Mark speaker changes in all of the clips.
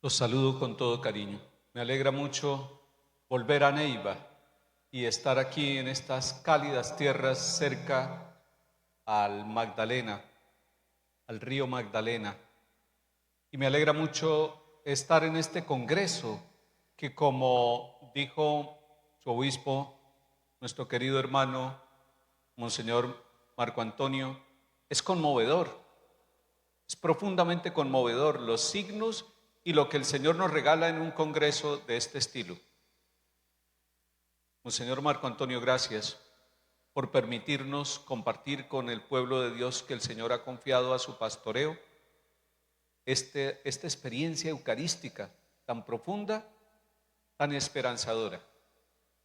Speaker 1: Los saludo con todo cariño. Me alegra mucho volver a Neiva y estar aquí en estas cálidas tierras cerca al Magdalena, al río Magdalena. Y me alegra mucho estar en este congreso que, como dijo su obispo, nuestro querido hermano, Monseñor Marco Antonio, es conmovedor, es profundamente conmovedor los signos y lo que el Señor nos regala en un congreso de este estilo. Monseñor Marco Antonio, gracias por permitirnos compartir con el pueblo de Dios que el Señor ha confiado a su pastoreo esta experiencia eucarística tan profunda, tan esperanzadora.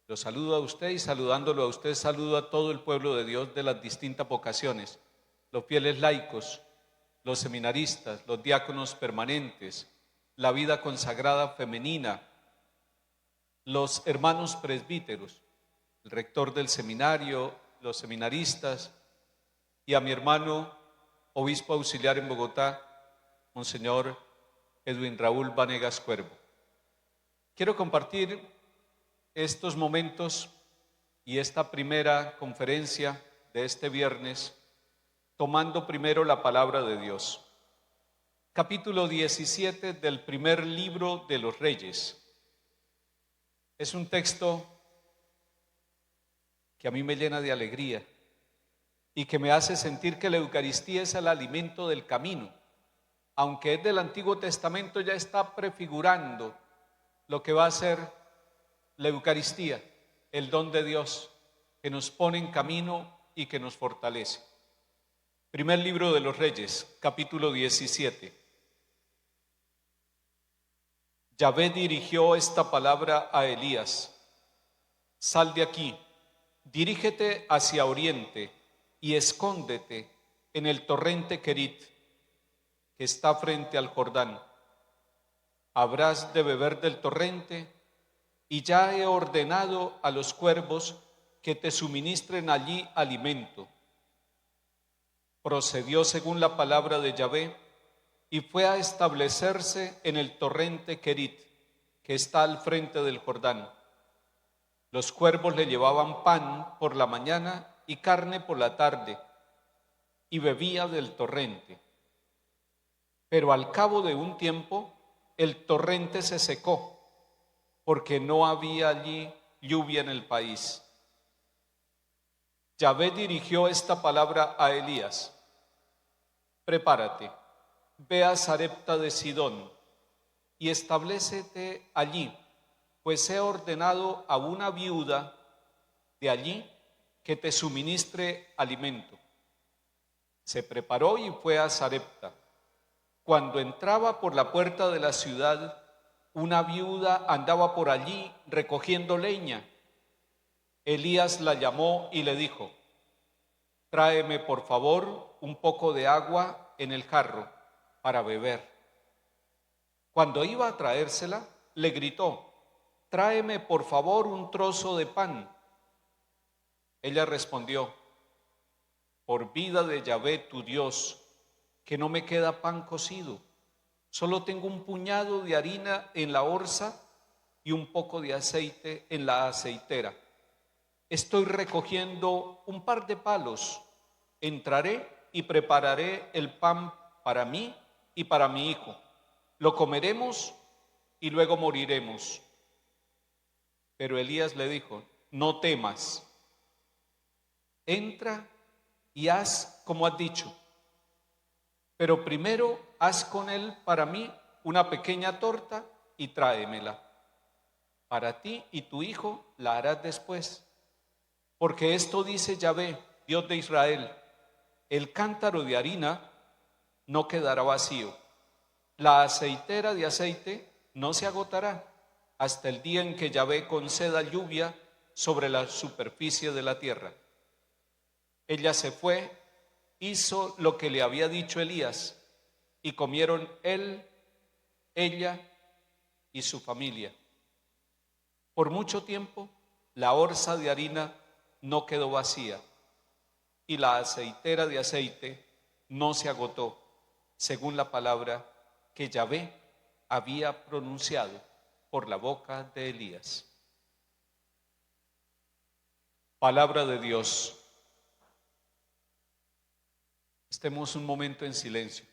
Speaker 1: Lo saludo a usted y saludándolo a usted saludo a todo el pueblo de Dios de las distintas vocaciones, los fieles laicos, los seminaristas, los diáconos permanentes, la vida consagrada femenina, los hermanos presbíteros, el rector del seminario, los seminaristas y a mi hermano obispo auxiliar en Bogotá, Monseñor Edwin Raúl Vanegas Cuervo. Quiero compartir estos momentos y esta primera conferencia de este viernes tomando primero la palabra de Dios. Capítulo 17 del primer libro de los Reyes. Es un texto que a mí me llena de alegría y que me hace sentir que la Eucaristía es el alimento del camino. Aunque es del Antiguo Testamento, ya está prefigurando lo que va a ser la Eucaristía, el don de Dios que nos pone en camino y que nos fortalece. Primer libro de los Reyes, capítulo 17. Yahvé dirigió esta palabra a Elías: sal de aquí, dirígete hacia oriente y escóndete en el torrente Querit, que está frente al Jordán. Habrás de beber del torrente, y ya he ordenado a los cuervos que te suministren allí alimento. Procedió según la palabra de Yahvé y fue a establecerse en el torrente Querit, que está al frente del Jordán. Los cuervos le llevaban pan por la mañana y carne por la tarde, y bebía del torrente. Pero al cabo de un tiempo, el torrente se secó, porque no había allí lluvia en el país. Yahvé dirigió esta palabra a Elías: prepárate, ve a Sarepta de Sidón y establécete allí, pues he ordenado a una viuda de allí que te suministre alimento. Se preparó y fue a Sarepta. Cuando entraba por la puerta de la ciudad, una viuda andaba por allí recogiendo leña. Elías la llamó y le dijo: tráeme por favor un poco de agua en el jarro para beber. Cuando iba a traérsela, le gritó: tráeme por favor un trozo de pan. Ella respondió: por vida de Yahvé tu Dios, que no me queda pan cocido, solo tengo un puñado de harina en la orza y un poco de aceite en la aceitera. Estoy recogiendo un par de palos. Entraré y prepararé el pan para mí y para mi hijo. Lo comeremos y luego moriremos. Pero Elías le dijo: no temas, entra y haz como has dicho. Pero primero haz con él para mí una pequeña torta y tráemela. Para ti y tu hijo la harás después. Porque esto dice Yahvé, Dios de Israel: el cántaro de harina no quedará vacío, la aceitera de aceite no se agotará, hasta el día en que Yahvé conceda lluvia sobre la superficie de la tierra. Ella se fue, hizo lo que le había dicho Elías, y comieron él, ella y su familia. Por mucho tiempo, la orza de harina no quedó vacía, y la aceitera de aceite no se agotó, según la palabra que Yahvé había pronunciado por la boca de Elías. Palabra de Dios. Estemos un momento en silencio.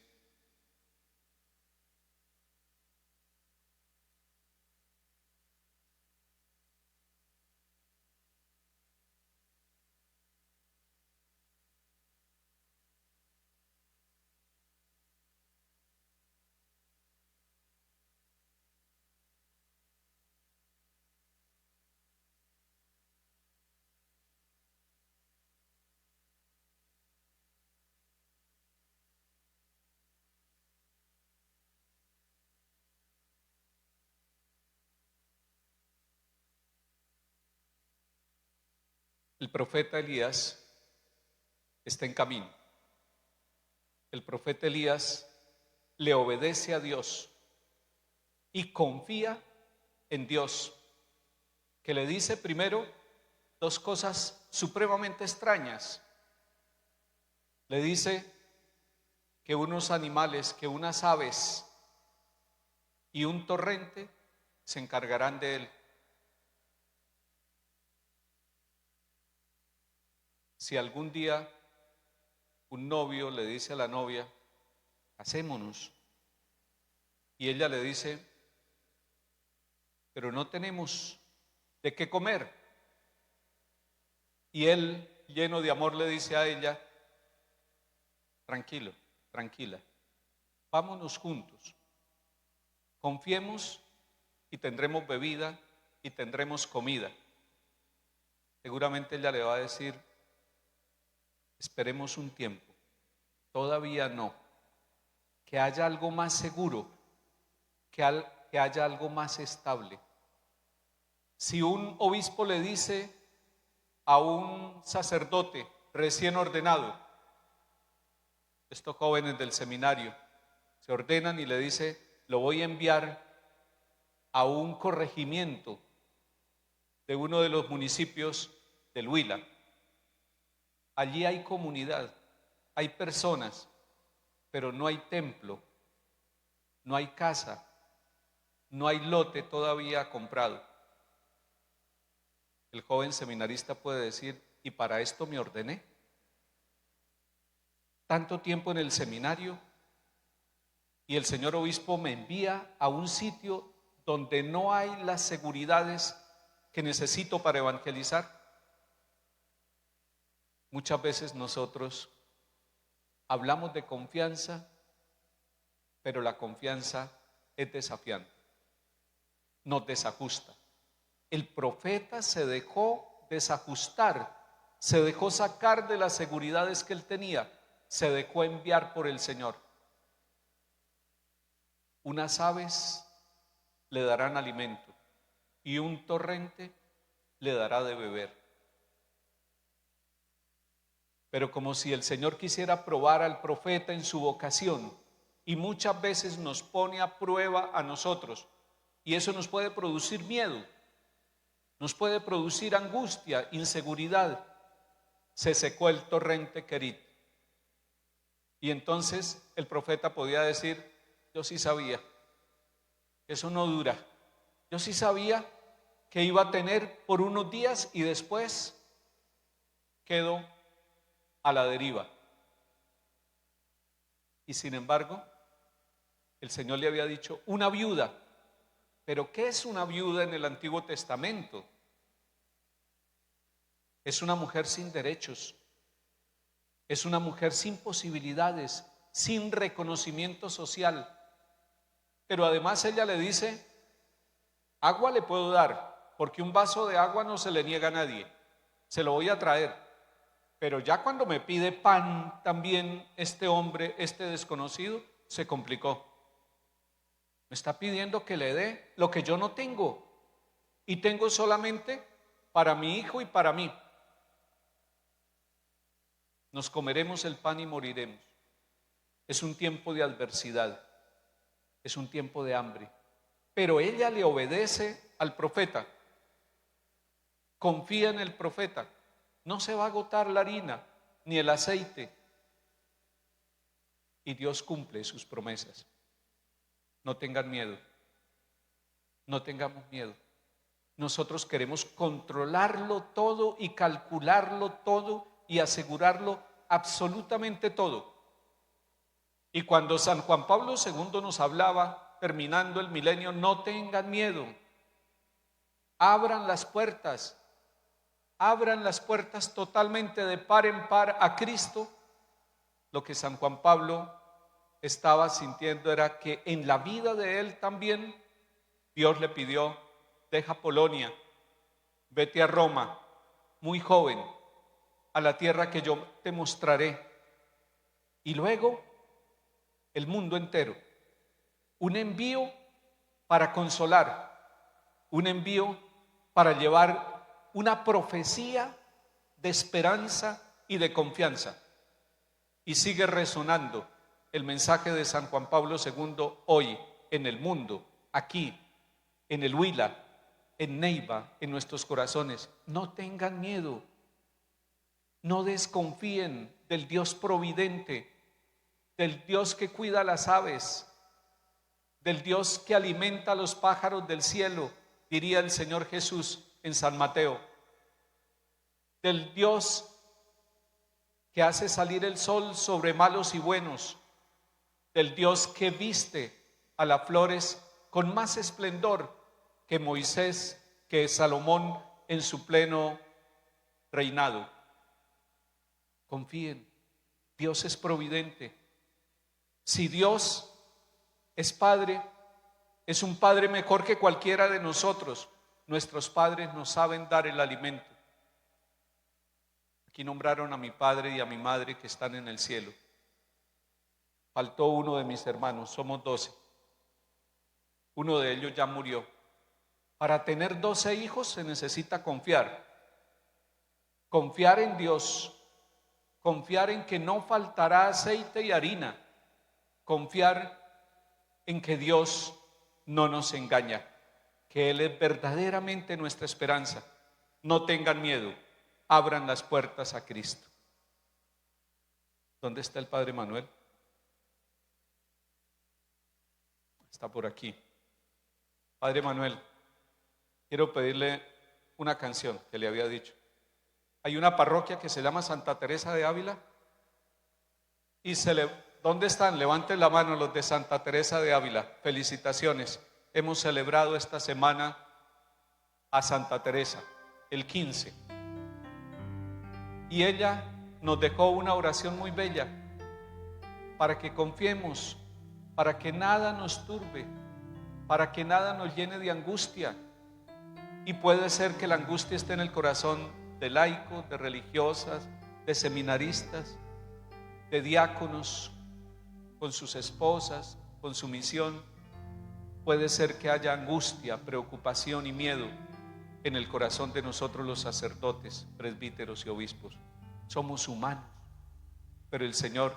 Speaker 1: El profeta Elías está en camino. El profeta Elías le obedece a Dios y confía en Dios, que le dice primero dos cosas supremamente extrañas. Le dice que unos animales, que unas aves y un torrente se encargarán de él. Si algún día un novio le dice a la novia, casémonos, y ella le dice, pero no tenemos de qué comer, y él, lleno de amor, le dice a ella, tranquilo, tranquila, vámonos juntos, confiemos y tendremos bebida y tendremos comida. Seguramente ella le va a decir, esperemos un tiempo, todavía no, que haya algo más seguro, que haya algo más estable. Si un obispo le dice a un sacerdote recién ordenado, estos jóvenes del seminario se ordenan y le dice, lo voy a enviar a un corregimiento de uno de los municipios del Huila. Allí hay comunidad, hay personas, pero no hay templo, no hay casa, no hay lote todavía comprado. El joven seminarista puede decir, ¿y para esto me ordené? Tanto tiempo en el seminario y el señor obispo me envía a un sitio donde no hay las seguridades que necesito para evangelizar. Muchas veces nosotros hablamos de confianza, pero la confianza es desafiante, nos desajusta. El profeta se dejó desajustar, se dejó sacar de las seguridades que él tenía, se dejó enviar por el Señor. Unas aves le darán alimento y un torrente le dará de beber. Pero como si el Señor quisiera probar al profeta en su vocación, y muchas veces nos pone a prueba a nosotros, y eso nos puede producir miedo, nos puede producir angustia, inseguridad. Se secó el torrente Querit. Y entonces el profeta podía decir, yo sí sabía que eso no dura, yo sí sabía que iba a tener por unos días y después quedó a la deriva. Y sin embargo, el Señor le había dicho, una viuda. ¿Pero qué es una viuda en el Antiguo Testamento? Es una mujer sin derechos, es una mujer sin posibilidades, sin reconocimiento social. Pero además ella le dice, agua le puedo dar, porque un vaso de agua no se le niega a nadie, se lo voy a traer. Pero ya cuando me pide pan también este hombre, este desconocido, se complicó. Me está pidiendo que le dé lo que yo no tengo y tengo solamente para mi hijo y para mí. Nos comeremos el pan y moriremos. Es un tiempo de adversidad, es un tiempo de hambre. Pero ella le obedece al profeta, confía en el profeta. No se va a agotar la harina ni el aceite. Y Dios cumple sus promesas. No tengan miedo, no tengamos miedo. Nosotros queremos controlarlo todo y calcularlo todo y asegurarlo absolutamente todo. Y cuando San Juan Pablo II nos hablaba, terminando el milenio, no tengan miedo, abran las puertas totalmente de par en par a Cristo. Lo que San Juan Pablo estaba sintiendo era que en la vida de él también Dios le pidió: deja Polonia, vete a Roma, muy joven, a la tierra que yo te mostraré. Y luego el mundo entero. Un envío para consolar, un envío para llevar una profecía de esperanza y de confianza. Y sigue resonando el mensaje de San Juan Pablo II hoy en el mundo, aquí, en el Huila, en Neiva, en nuestros corazones. No tengan miedo, no desconfíen del Dios providente, del Dios que cuida a las aves, del Dios que alimenta a los pájaros del cielo, diría el Señor Jesús en San Mateo, del Dios que hace salir el sol sobre malos y buenos, del Dios que viste a las flores con más esplendor que Moisés, que Salomón en su pleno reinado. Confíen, Dios es providente. Si Dios es Padre, es un Padre mejor que cualquiera de nosotros. Nuestros padres nos saben dar el alimento. Aquí nombraron a mi padre y a mi madre que están en el cielo. Faltó uno de mis hermanos, somos 12. Uno de ellos ya murió. Para tener 12 hijos se necesita confiar. Confiar en Dios. Confiar en que no faltará aceite y harina. Confiar en que Dios no nos engaña, que Él es verdaderamente nuestra esperanza. No tengan miedo, abran las puertas a Cristo. ¿Dónde está el Padre Manuel? Está por aquí. Padre Manuel, quiero pedirle una canción que le había dicho. Hay una parroquia que se llama Santa Teresa de Ávila y ¿dónde están? Levanten la mano los de Santa Teresa de Ávila. Felicitaciones. Hemos celebrado esta semana a Santa Teresa, el 15. Y ella nos dejó una oración muy bella para que confiemos, para que nada nos turbe, para que nada nos llene de angustia. Y puede ser que la angustia esté en el corazón de laicos, de religiosas, de seminaristas, de diáconos, con sus esposas, con su misión. Puede ser que haya angustia, preocupación y miedo en el corazón de nosotros los sacerdotes, presbíteros y obispos. Somos humanos, pero el Señor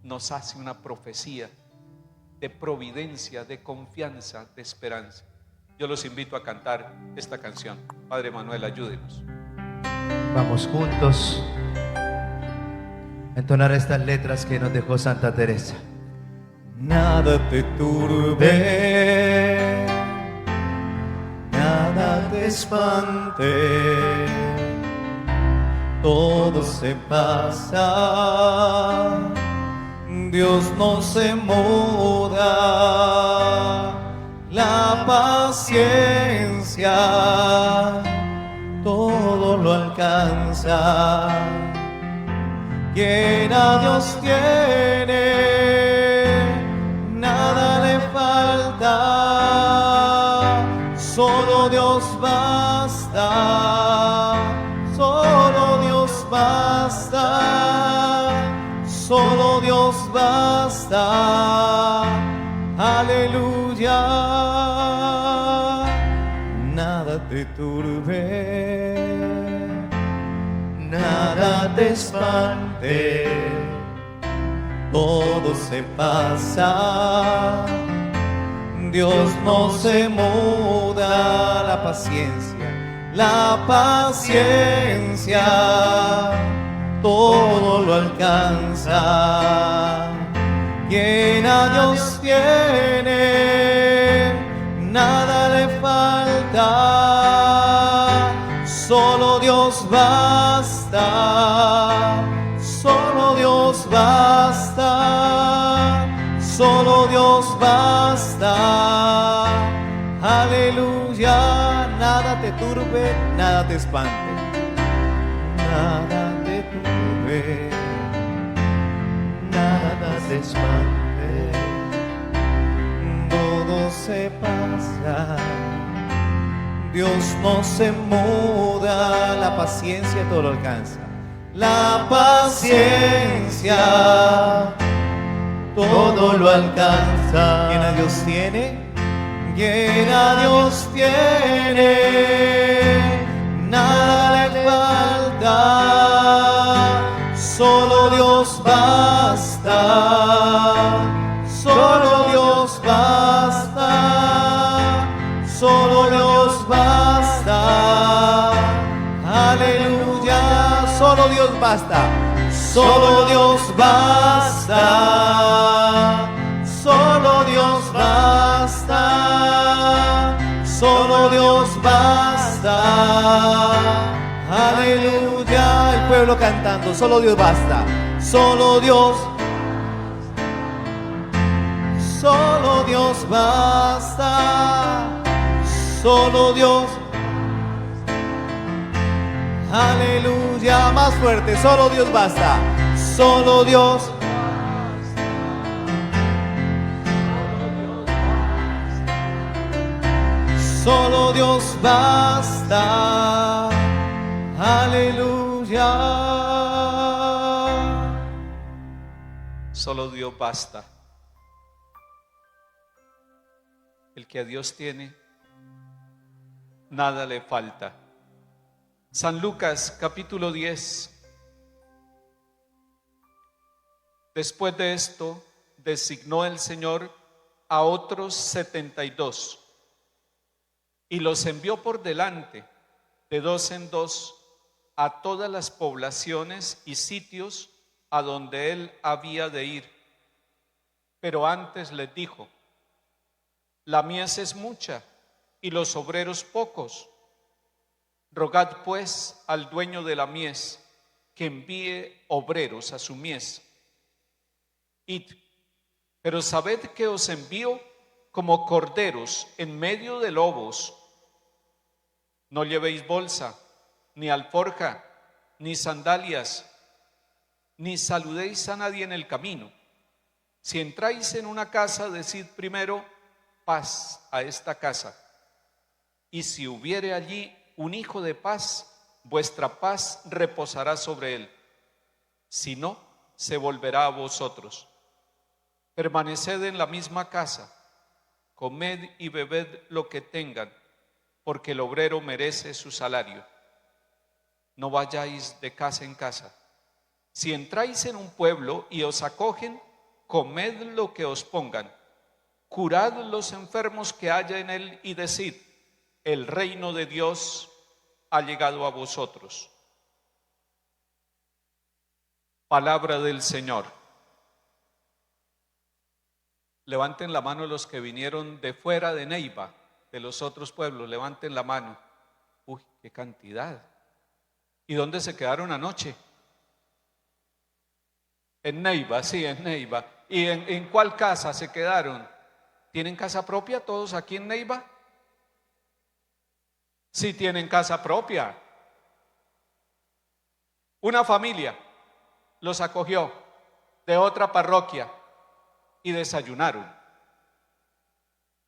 Speaker 1: nos hace una profecía de providencia, de confianza, de esperanza. Yo los invito a cantar esta canción. Padre Manuel, ayúdenos.
Speaker 2: Vamos juntos a entonar estas letras que nos dejó Santa Teresa. Nada te turbe, nada te espante, todo se pasa, Dios no se muda, la paciencia todo lo alcanza. Quien a Dios tiene, nada le falta, solo Dios basta, solo Dios basta, solo Dios basta, aleluya. Nada te turbe, nada te espante, todo se pasa, Dios no se muda, la paciencia todo lo alcanza. Quien a Dios tiene, nada le falta. Solo Dios basta. Solo Dios basta. Solo Dios basta. Aleluya. Nada te turbe, nada te espante. Nada te turbe, nada te espante. Todo se pasa. Dios no se muda. La paciencia todo lo alcanza. La paciencia todo lo alcanza. Quien a Dios tiene, quien a Dios tiene, nada le falta. Solo Dios basta. Solo Dios basta. Solo Dios basta. Aleluya. Solo Dios basta. Solo Dios basta. Solo Dios basta. Solo Dios basta. Aleluya. El pueblo cantando. Solo Dios basta. Solo Dios. Solo Dios basta. Solo Dios. Aleluya. Más fuerte. Solo Dios basta. Solo Dios. Solo Dios basta. Aleluya.
Speaker 1: Solo Dios basta. El que a Dios tiene, nada le falta. San Lucas capítulo 10. Después de esto, designó el Señor a otros 72 y los envió por delante, de dos en dos, a todas las poblaciones y sitios a donde él había de ir. Pero antes les dijo: la mies es mucha y los obreros pocos. Rogad pues al dueño de la mies que envíe obreros a su mies. Id, pero sabed que os envío como corderos en medio de lobos. No llevéis bolsa, ni alforja, ni sandalias, ni saludéis a nadie en el camino. Si entráis en una casa, decid primero: paz a esta casa. Y si hubiere allí un hijo de paz, vuestra paz reposará sobre él. Si no, se volverá a vosotros. Permaneced en la misma casa, comed y bebed lo que tengan, porque el obrero merece su salario. No vayáis de casa en casa. Si entráis en un pueblo y os acogen, comed lo que os pongan. Curad los enfermos que haya en él y decid: el reino de Dios ha llegado a vosotros. Palabra del Señor. Levanten la mano los que vinieron de fuera de Neiva, de los otros pueblos, levanten la mano. Uy, qué cantidad. ¿Y dónde se quedaron anoche? En Neiva, sí, en Neiva. ¿Y en cuál casa se quedaron? ¿Tienen casa propia todos aquí en Neiva? Sí, tienen casa propia. Una familia los acogió de otra parroquia y desayunaron.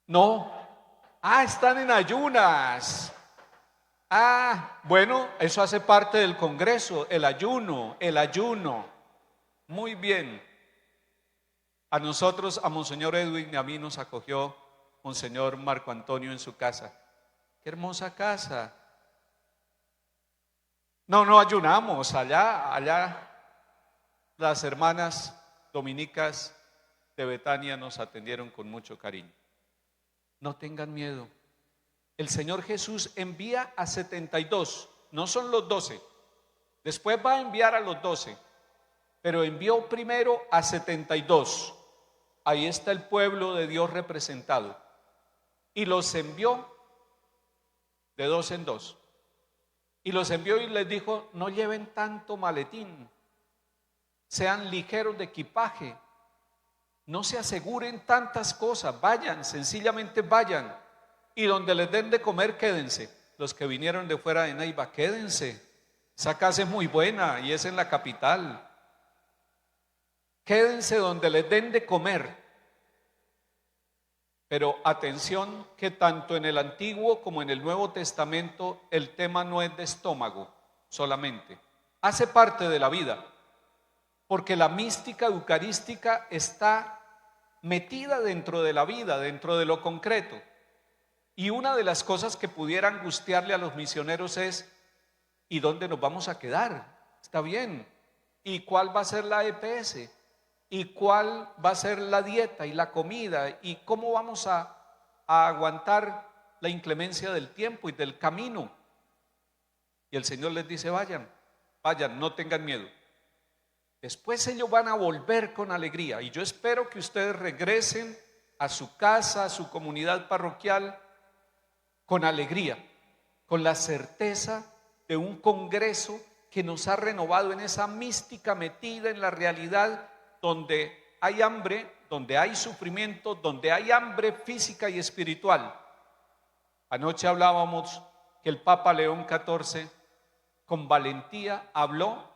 Speaker 1: No. Están en ayunas. Bueno, eso hace parte del Congreso, el ayuno. Muy bien. A nosotros, a Monseñor Edwin y a mí nos acogió Monseñor Marco Antonio en su casa. Qué hermosa casa. No ayunamos allá. Las hermanas dominicas de Betania nos atendieron con mucho cariño. No tengan miedo. El Señor Jesús envía a 72, no son los 12. Después va a enviar a los 12, pero envió primero a 72. ahí está el pueblo de Dios representado. Y los envió de dos en dos. Y los envió y les dijo: no lleven tanto maletín, sean ligeros de equipaje, no se aseguren tantas cosas, vayan, sencillamente vayan, y donde les den de comer quédense. Los que vinieron de fuera de Neiva, quédense, esa casa es muy buena y es en la capital, quédense donde les den de comer. Pero atención, que tanto en el Antiguo como en el Nuevo Testamento el tema no es de estómago solamente, hace parte de la vida, porque la mística eucarística está metida dentro de la vida, dentro de lo concreto. Y una de las cosas que pudiera angustiarle a los misioneros es: ¿y dónde nos vamos a quedar? Está bien. ¿Y cuál va a ser la EPS? ¿Y cuál va a ser la dieta y la comida? ¿Y cómo vamos a aguantar la inclemencia del tiempo y del camino? Y el Señor les dice: vayan, vayan, no tengan miedo. Después ellos van a volver con alegría, y yo espero que ustedes regresen a su casa, a su comunidad parroquial, con alegría, con la certeza de un congreso que nos ha renovado en esa mística metida en la realidad, donde hay hambre, donde hay sufrimiento, donde hay hambre física y espiritual. Anoche hablábamos que el Papa León XIV con valentía habló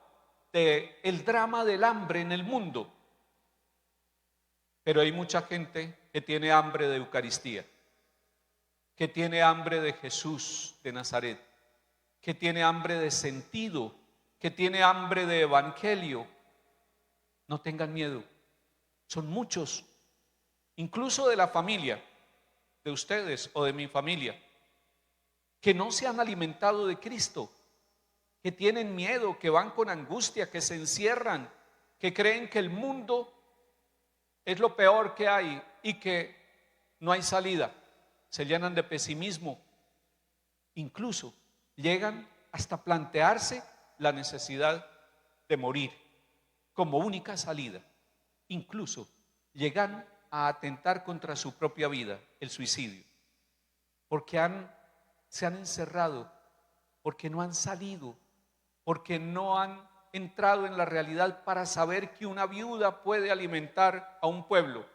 Speaker 1: del drama del hambre en el mundo, pero hay mucha gente que tiene hambre de Eucaristía, que tiene hambre de Jesús de Nazaret, que tiene hambre de sentido, que tiene hambre de evangelio. No tengan miedo, son muchos, incluso de la familia, de ustedes o de mi familia, que no se han alimentado de Cristo, que tienen miedo, que van con angustia, que se encierran, que creen que el mundo es lo peor que hay y que no hay salida. Se llenan de pesimismo, incluso llegan hasta plantearse la necesidad de morir como única salida. Incluso llegan a atentar contra su propia vida, el suicidio, porque se han encerrado, porque no han salido, porque no han entrado en la realidad para saber que una viuda puede alimentar a un pueblo.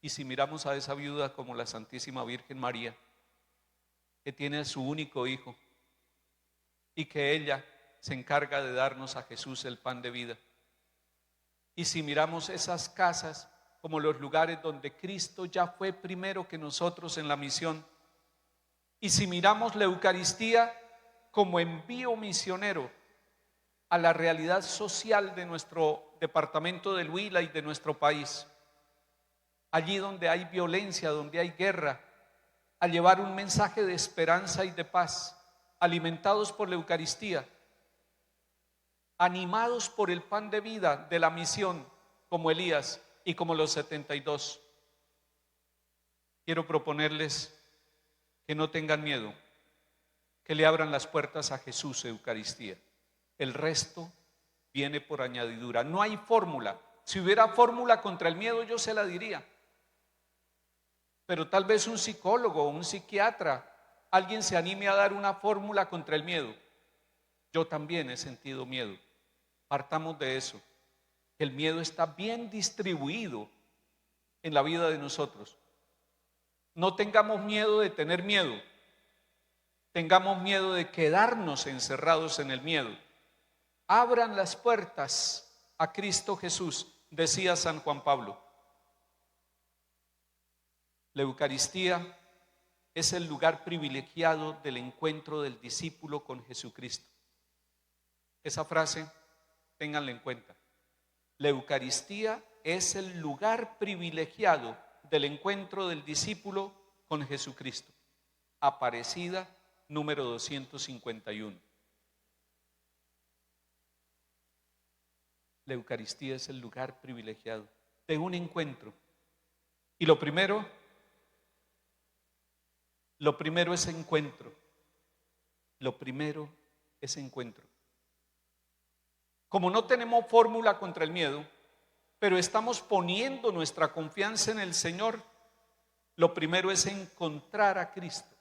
Speaker 1: Y si miramos a esa viuda como la Santísima Virgen María, que tiene a su único hijo y que ella se encarga de darnos a Jesús el pan de vida, y si miramos esas casas como los lugares donde Cristo ya fue primero que nosotros en la misión, y si miramos la Eucaristía como envío misionero a la realidad social de nuestro departamento del Huila y de nuestro país, allí donde hay violencia, donde hay guerra, a llevar un mensaje de esperanza y de paz, alimentados por la Eucaristía, animados por el pan de vida de la misión, como Elías y como los 72. Quiero proponerles que no tengan miedo, que le abran las puertas a Jesús, Eucaristía. El resto viene por añadidura. No hay fórmula. Si hubiera fórmula contra el miedo, yo se la diría. Pero tal vez un psicólogo, un psiquiatra, alguien se anime a dar una fórmula contra el miedo. Yo también he sentido miedo. Partamos de eso, que el miedo está bien distribuido en la vida de nosotros. No tengamos miedo de tener miedo, tengamos miedo de quedarnos encerrados en el miedo. Abran las puertas a Cristo Jesús, decía San Juan Pablo. La Eucaristía es el lugar privilegiado del encuentro del discípulo con Jesucristo. Esa frase, ténganla en cuenta. La Eucaristía es el lugar privilegiado del encuentro del discípulo con Jesucristo. Aparecida número 251. La Eucaristía es el lugar privilegiado de un encuentro. Y lo primero es encuentro. Lo primero es encuentro. Como no tenemos fórmula contra el miedo, pero estamos poniendo nuestra confianza en el Señor, lo primero es encontrar a Cristo.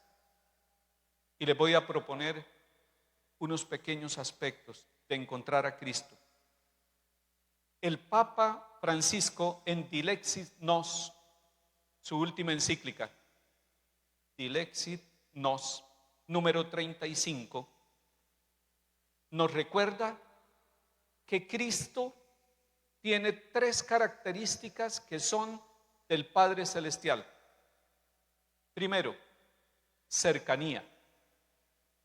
Speaker 1: Y les voy a proponer unos pequeños aspectos de encontrar a Cristo. El Papa Francisco en Dilexit Nos, su última encíclica, Dilexit Nos, número 35, nos recuerda que Cristo tiene tres características que son del Padre Celestial. Primero, cercanía.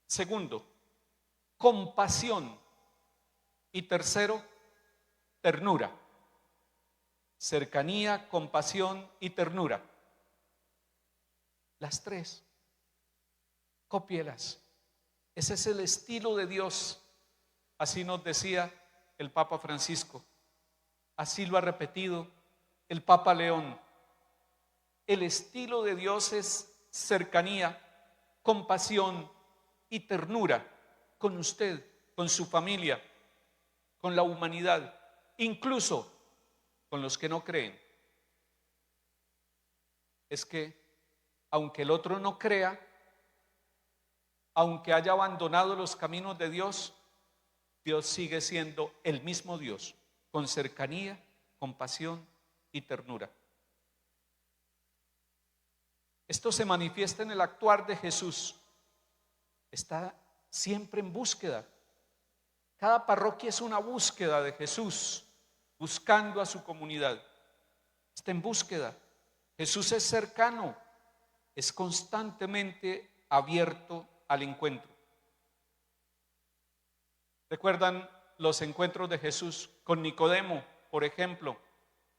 Speaker 1: Segundo, compasión. Y tercero, ternura. Cercanía, compasión y ternura. Las tres. Cópielas. Ese es el estilo de Dios. Así nos decía el Papa Francisco. Así lo ha repetido el Papa León. El estilo de Dios es cercanía, compasión y ternura con usted, con su familia, con la humanidad, incluso con los que no creen. Es que aunque el otro no crea, aunque haya abandonado los caminos de Dios, Dios sigue siendo el mismo Dios, con cercanía, compasión y ternura. Esto se manifiesta en el actuar de Jesús. Está siempre en búsqueda. Cada parroquia es una búsqueda de Jesús, buscando a su comunidad. Está en búsqueda. Jesús es cercano, es constantemente abierto al encuentro. ¿Recuerdan los encuentros de Jesús con Nicodemo, por ejemplo,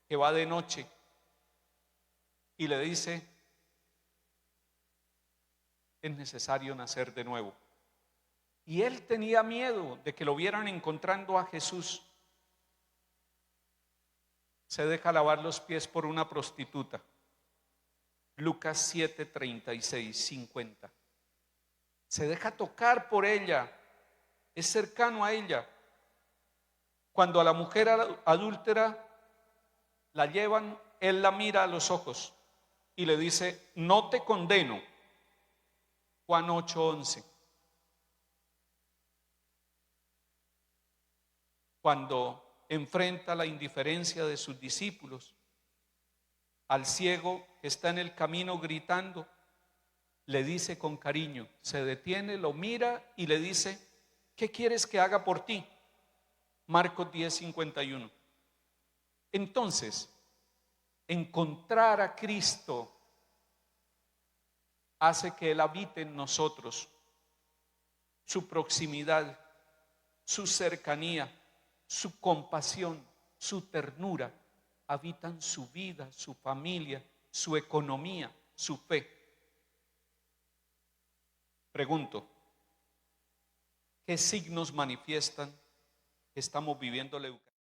Speaker 1: que va de noche y le dice: es necesario nacer de nuevo? Y él tenía miedo de que lo vieran encontrando a Jesús. Se deja lavar los pies por una prostituta. Lucas 7, 36, 50. Se deja tocar por ella, es cercano a ella. Cuando a la mujer adúltera la llevan, él la mira a los ojos y le dice: no te condeno. Juan 8, 11. Cuando enfrenta la indiferencia de sus discípulos, al ciego que está en el camino gritando, le dice con cariño, se detiene, lo mira y le dice: ¿qué quieres que haga por ti? Marcos 10, 51. Entonces, encontrar a Cristo hace que Él habite en nosotros. Su proximidad, su cercanía, su compasión, su ternura habitan su vida, su familia, su economía, su fe. Pregunto, ¿qué signos manifiestan que estamos viviendo la Eucaristía?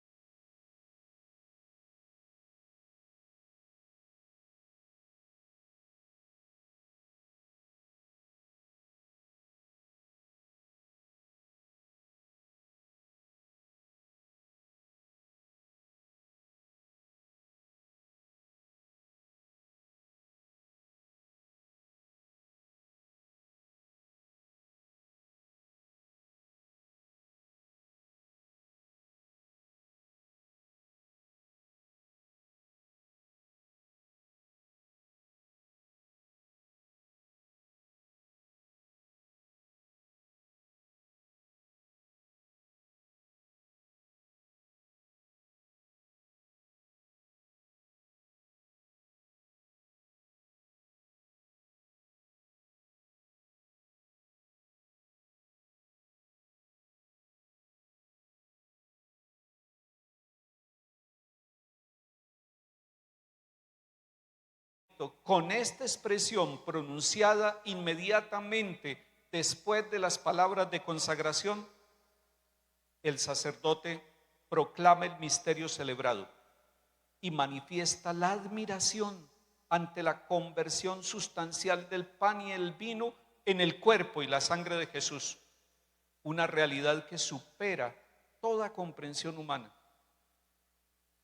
Speaker 1: Con esta expresión pronunciada inmediatamente después de las palabras de consagración, el sacerdote proclama el misterio celebrado y manifiesta la admiración ante la conversión sustancial del pan y el vino en el cuerpo y la sangre de Jesús, una realidad que supera toda comprensión humana.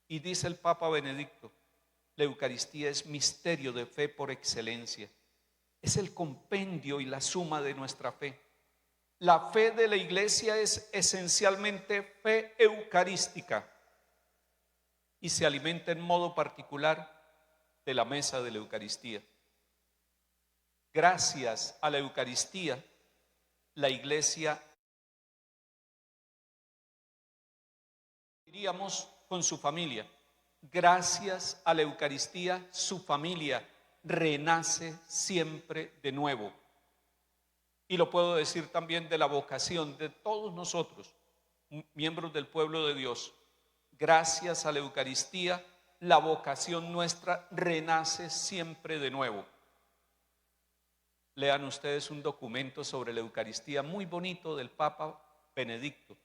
Speaker 1: Y dice el Papa Benedicto, la Eucaristía es misterio de fe por excelencia. Es el compendio y la suma de nuestra fe. La fe de la Iglesia es esencialmente fe eucarística y se alimenta en modo particular de la mesa de la Eucaristía. Gracias a la Eucaristía, la Iglesia, diríamos, con su familia. Gracias a la Eucaristía, su familia renace siempre de nuevo. Y lo puedo decir también de la vocación de todos nosotros, miembros del pueblo de Dios. Gracias a la Eucaristía, la vocación nuestra renace siempre de nuevo. Lean ustedes un documento sobre la Eucaristía muy bonito del Papa Benedicto,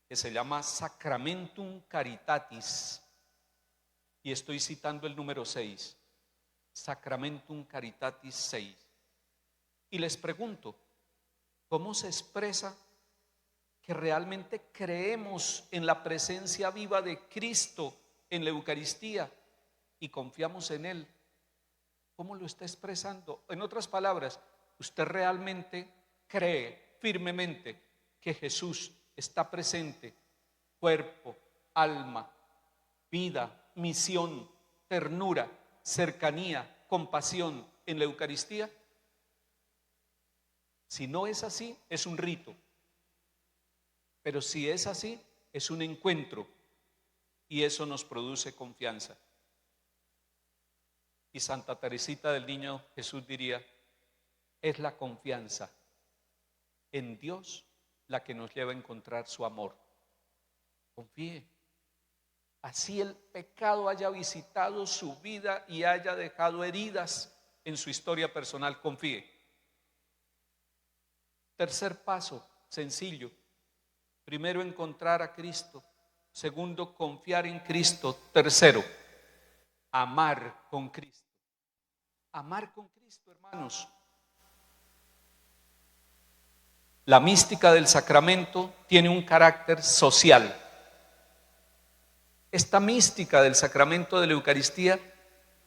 Speaker 1: que se llama Sacramentum Caritatis. Y estoy citando el número 6, Sacramentum Caritatis 6. Y les pregunto, ¿cómo se expresa que realmente creemos en la presencia viva de Cristo en la Eucaristía y confiamos en Él? ¿Cómo lo está expresando? En otras palabras, ¿usted realmente cree firmemente que Jesús está presente? Cuerpo, alma, vida, misión, ternura, cercanía, compasión en la Eucaristía. Si no es así, es un rito. Pero si es así, es un encuentro y eso nos produce confianza. Y Santa Teresita del Niño Jesús diría, es la confianza en Dios la que nos lleva a encontrar su amor. Confíe. Así el pecado haya visitado su vida y haya dejado heridas en su historia personal, confíe. Tercer paso, sencillo. Primero, encontrar a Cristo. Segundo, confiar en Cristo. Tercero, amar con Cristo. Amar con Cristo, hermanos. La mística del sacramento tiene un carácter social. Esta mística del sacramento de la Eucaristía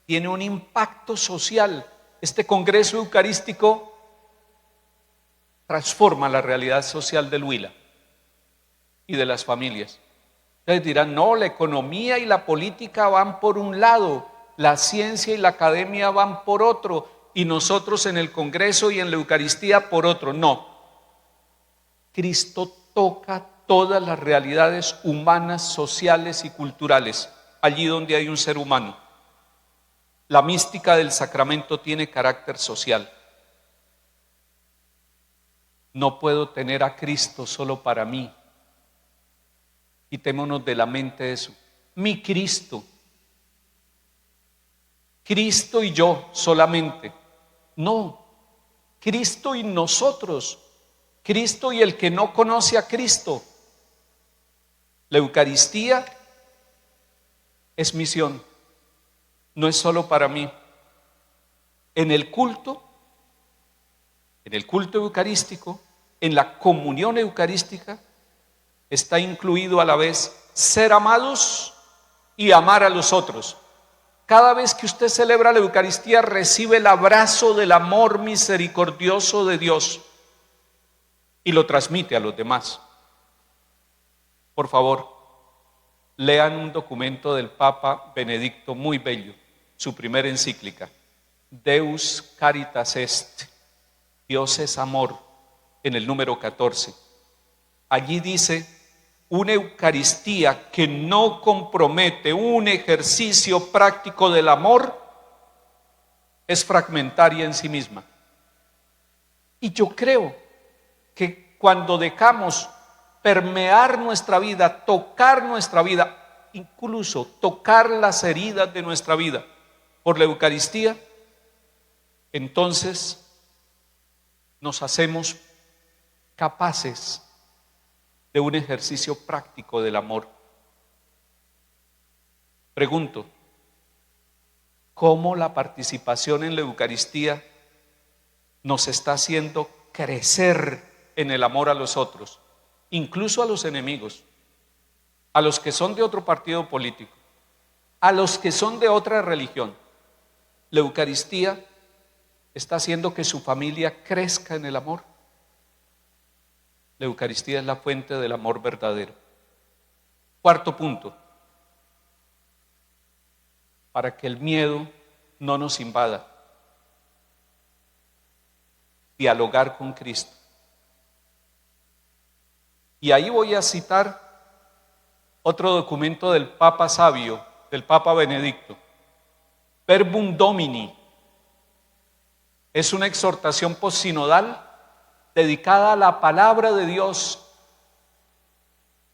Speaker 1: tiene un impacto social. Este congreso eucarístico transforma la realidad social del Huila y de las familias. Ustedes dirán, no, la economía y la política van por un lado, la ciencia y la academia van por otro, y nosotros en el Congreso y en la Eucaristía por otro. No, Cristo toca todas las realidades humanas, sociales y culturales, allí donde hay un ser humano. La mística del sacramento tiene carácter social. No puedo tener a Cristo solo para mí. Quitémonos de la mente eso. Mi Cristo. Cristo y yo solamente. No. Cristo y nosotros. Cristo y el que no conoce a Cristo. La Eucaristía es misión. No es solo para mí. En el culto eucarístico, en la comunión eucarística, está incluido a la vez ser amados y amar a los otros. Cada vez que usted celebra la Eucaristía, recibe el abrazo del amor misericordioso de Dios y lo transmite a los demás. Por favor, lean un documento del Papa Benedicto muy bello, su primera encíclica, Deus Caritas Est, Dios es amor, en el número 14. Allí dice, una Eucaristía que no compromete un ejercicio práctico del amor es fragmentaria en sí misma. Y yo creo que cuando dejamos permear nuestra vida, tocar nuestra vida, incluso tocar las heridas de nuestra vida por la Eucaristía, entonces nos hacemos capaces de un ejercicio práctico del amor. Pregunto, ¿cómo la participación en la Eucaristía nos está haciendo crecer en el amor a los otros, incluso a los enemigos, a los que son de otro partido político, a los que son de otra religión. La Eucaristía está haciendo que su familia crezca en el amor. La Eucaristía es la fuente del amor verdadero. Cuarto punto, para que el miedo no nos invada, dialogar con Cristo. Y ahí voy a citar otro documento del Papa Sabio, del Papa Benedicto. Verbum Domini es una exhortación postsinodal dedicada a la palabra de Dios.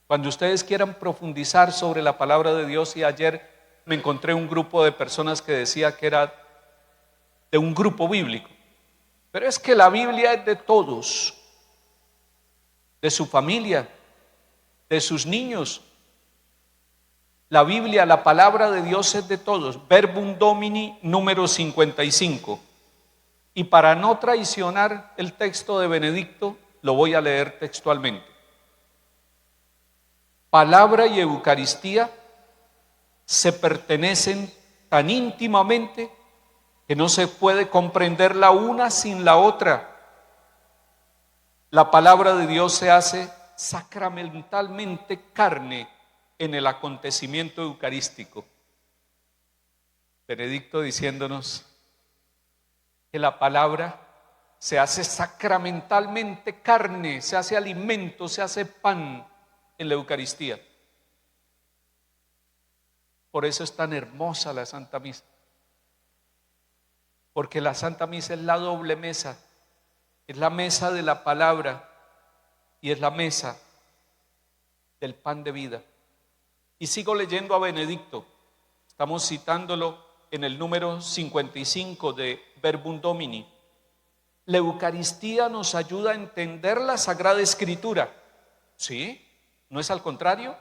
Speaker 1: Cuando ustedes quieran profundizar sobre la palabra de Dios, y ayer me encontré un grupo de personas que decía que era de un grupo bíblico, pero es que la Biblia es de todos, de su familia, de sus niños. La Biblia, la palabra de Dios es de todos. Verbum Domini número 55. Y para no traicionar el texto de Benedicto, lo voy a leer textualmente. Palabra y Eucaristía se pertenecen tan íntimamente que no se puede comprender la una sin la otra. La palabra de Dios se hace sacramentalmente carne en el acontecimiento eucarístico. Benedicto diciéndonos que la palabra se hace sacramentalmente carne, se hace alimento, se hace pan en la Eucaristía. Por eso es tan hermosa la Santa Misa, porque la Santa Misa es la doble mesa, es la mesa de la palabra y es la mesa del pan de vida. Y sigo leyendo a Benedicto, estamos citándolo en el número 55 de Verbum Domini. La Eucaristía nos ayuda a entender la Sagrada Escritura. ¿Sí? ¿No es al contrario?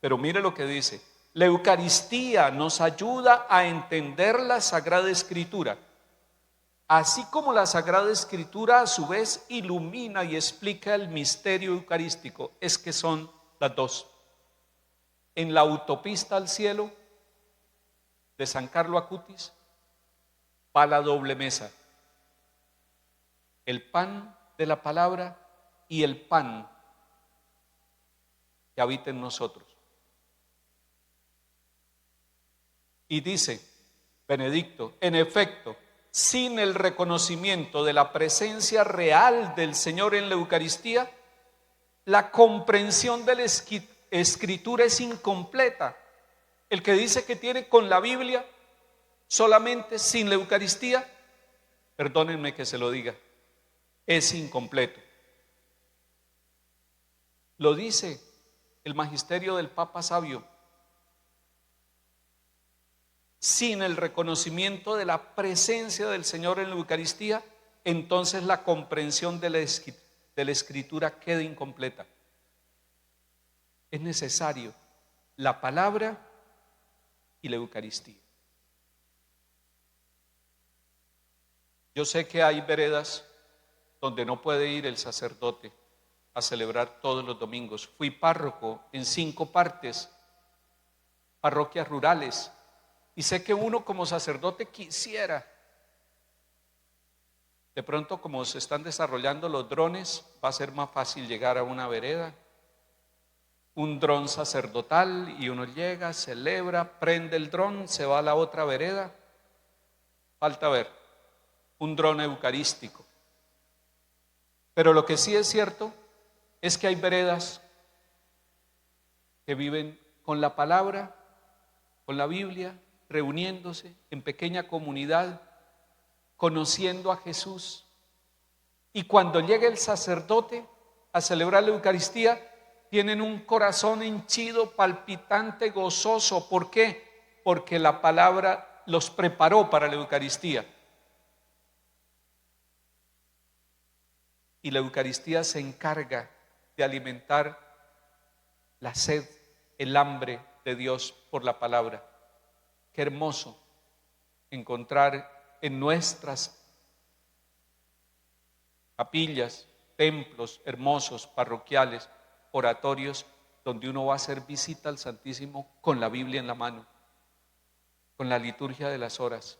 Speaker 1: Pero mire lo que dice. La Eucaristía nos ayuda a entender la Sagrada Escritura, así como la Sagrada Escritura a su vez ilumina y explica el misterio eucarístico. Es que son las dos. En la autopista al cielo de San Carlo Acutis va la doble mesa: el pan de la palabra y el pan que habita en nosotros. Y dice Benedicto, en efecto, sin el reconocimiento de la presencia real del Señor en la Eucaristía, la comprensión de la Escritura es incompleta. El que dice que tiene con la Biblia solamente sin la Eucaristía, perdónenme que se lo diga, es incompleto. Lo dice el magisterio del Papa Sabio. Sin el reconocimiento de la presencia del Señor en la Eucaristía, entonces la comprensión de la Escritura queda incompleta. Es necesario la palabra y la Eucaristía. Yo sé que hay veredas donde no puede ir el sacerdote a celebrar todos los domingos. Fui párroco en 5 partes, parroquias rurales, y sé que uno como sacerdote quisiera, de pronto como se están desarrollando los drones, va a ser más fácil llegar a una vereda, un dron sacerdotal, y uno llega, celebra, prende el dron, se va a la otra vereda. Falta ver un dron eucarístico. Pero lo que sí es cierto es que hay veredas que viven con la palabra, con la Biblia, reuniéndose en pequeña comunidad, conociendo a Jesús. Y cuando llega el sacerdote a celebrar la Eucaristía, tienen un corazón henchido, palpitante, gozoso. ¿Por qué? Porque la palabra los preparó para la Eucaristía. Y la Eucaristía se encarga de alimentar la sed, el hambre de Dios por la palabra. Qué hermoso encontrar en nuestras capillas, templos hermosos, parroquiales, oratorios, donde uno va a hacer visita al Santísimo con la Biblia en la mano. con la liturgia de las horas.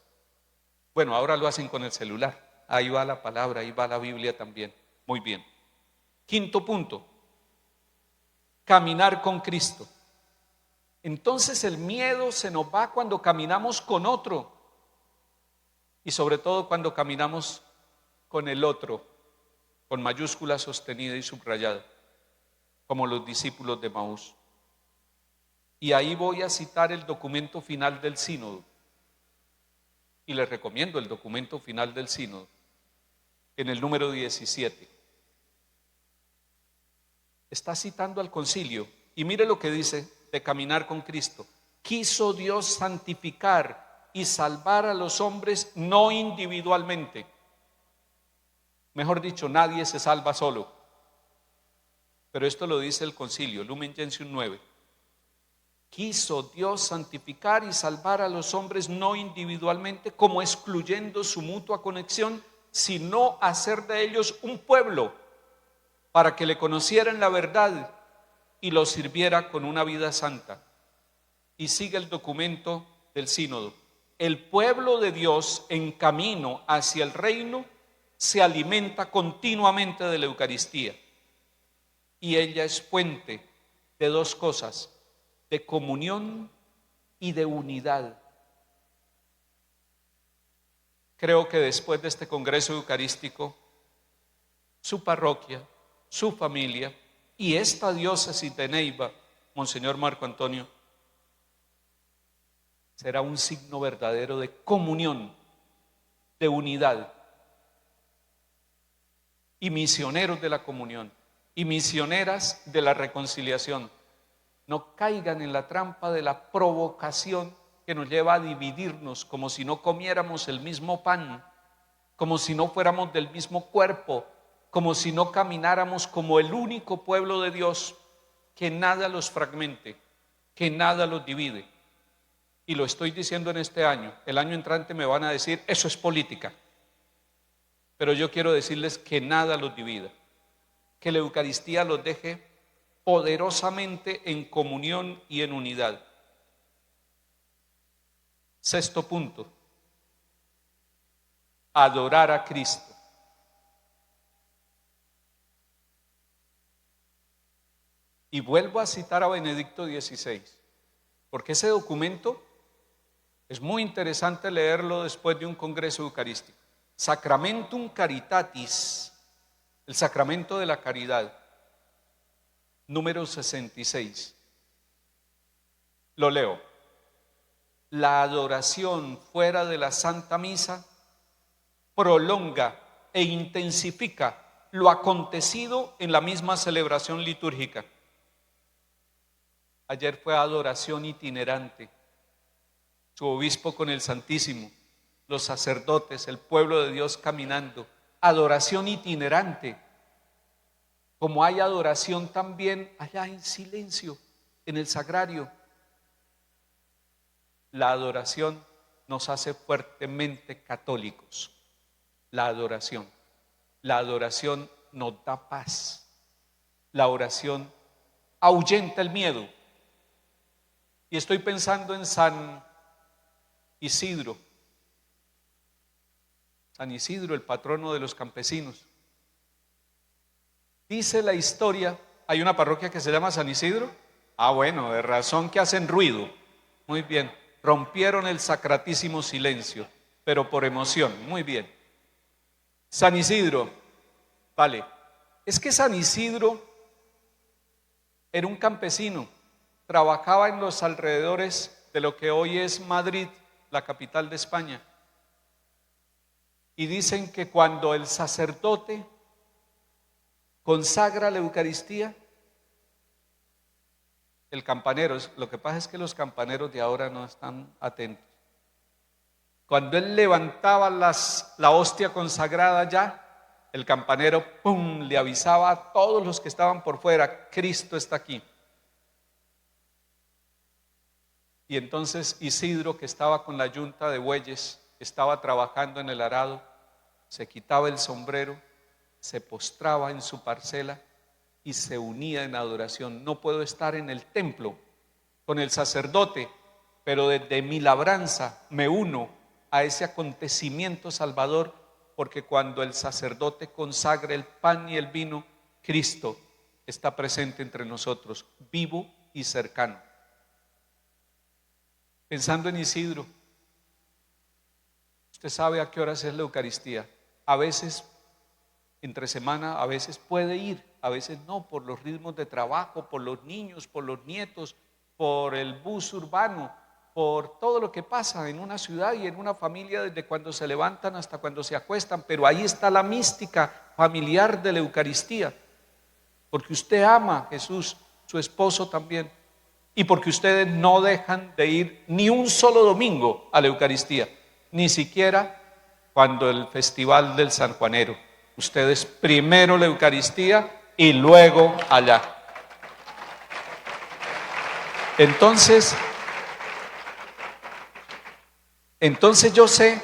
Speaker 1: Bueno, ahora lo hacen con el celular. Ahí va la palabra, ahí va la Biblia también. Muy bien. Quinto punto, caminar con Cristo. Entonces el miedo se nos va cuando caminamos con otro y sobre todo cuando caminamos con el otro, con mayúscula sostenida y subrayada, como los discípulos de Maús. Y ahí voy a citar el documento final del sínodo. Y les recomiendo el documento final del sínodo, en el número 17. Está citando al concilio y mire lo que dice de caminar con Cristo. Quiso Dios santificar y salvar a los hombres no individualmente. Mejor dicho, nadie se salva solo. Pero esto lo dice el concilio, Lumen Gentium 9. Quiso Dios santificar y salvar a los hombres no individualmente, como excluyendo su mutua conexión, sino hacer de ellos un pueblo, para que le conocieran la verdad y lo sirviera con una vida santa. Y sigue el documento del sínodo. El pueblo de Dios en camino hacia el reino se alimenta continuamente de la Eucaristía. Y ella es fuente de dos cosas, de comunión y de unidad. Creo que después de este Congreso Eucarístico, su parroquia, su familia y esta diócesis de Neiva, Monseñor Marco Antonio, será un signo verdadero de comunión, de unidad, y misioneros de la comunión y misioneras de la reconciliación. No caigan en la trampa de la provocación que nos lleva a dividirnos, como si no comiéramos el mismo pan, como si no fuéramos del mismo cuerpo, como si no camináramos como el único pueblo de Dios. Que nada los fragmente, que nada los divide. Y lo estoy diciendo en este año. El año entrante me van a decir, eso es política. Pero yo quiero decirles que nada los divida, que la Eucaristía los deje poderosamente en comunión y en unidad. Sexto punto, adorar a Cristo. Y vuelvo a citar a Benedicto XVI, porque ese documento es muy interesante leerlo después de un congreso eucarístico. Sacramentum Caritatis, el sacramento de la caridad, número 66. Lo leo. La adoración fuera de la Santa Misa prolonga e intensifica lo acontecido en la misma celebración litúrgica. Ayer fue adoración itinerante, su obispo con el Santísimo, los sacerdotes, el pueblo de Dios caminando, adoración itinerante, como hay adoración también allá en silencio, en el sagrario. La adoración nos hace fuertemente católicos, la adoración nos da paz, la oración ahuyenta el miedo. Y estoy pensando en San Isidro, el patrono de los campesinos. Dice la historia, hay una parroquia que se llama San Isidro. Ah, bueno, de razón que hacen ruido. Muy bien, rompieron el sacratísimo silencio, pero por emoción. Muy bien. San Isidro, vale. Es que San Isidro era un campesino, trabajaba en los alrededores de lo que hoy es Madrid, la capital de España. Y dicen que cuando el sacerdote consagra la Eucaristía, el campanero, lo que pasa es que los campaneros de ahora no están atentos. Cuando él levantaba la hostia consagrada ya, el campanero, ¡pum!, le avisaba a todos los que estaban por fuera, Cristo está aquí. Y entonces Isidro, que estaba con la yunta de bueyes, estaba trabajando en el arado, se quitaba el sombrero, se postraba en su parcela y se unía en adoración. No puedo estar en el templo con el sacerdote pero desde mi labranza me uno a ese acontecimiento salvador, porque cuando el sacerdote consagre el pan y el vino, Cristo está presente entre nosotros, vivo y cercano. Pensando en Isidro, usted sabe a qué horas es la Eucaristía. A veces entre semana, a veces puede ir, a veces no, por los ritmos de trabajo, por los niños, por los nietos, por el bus urbano, por todo lo que pasa en una ciudad y en una familia desde cuando se levantan hasta cuando se acuestan. Pero ahí está la mística familiar de la Eucaristía, porque usted ama a Jesús, su esposo también, y porque ustedes no dejan de ir ni un solo domingo a la Eucaristía, ni siquiera cuando el festival del San Juanero. Ustedes primero la Eucaristía y luego allá. Entonces yo sé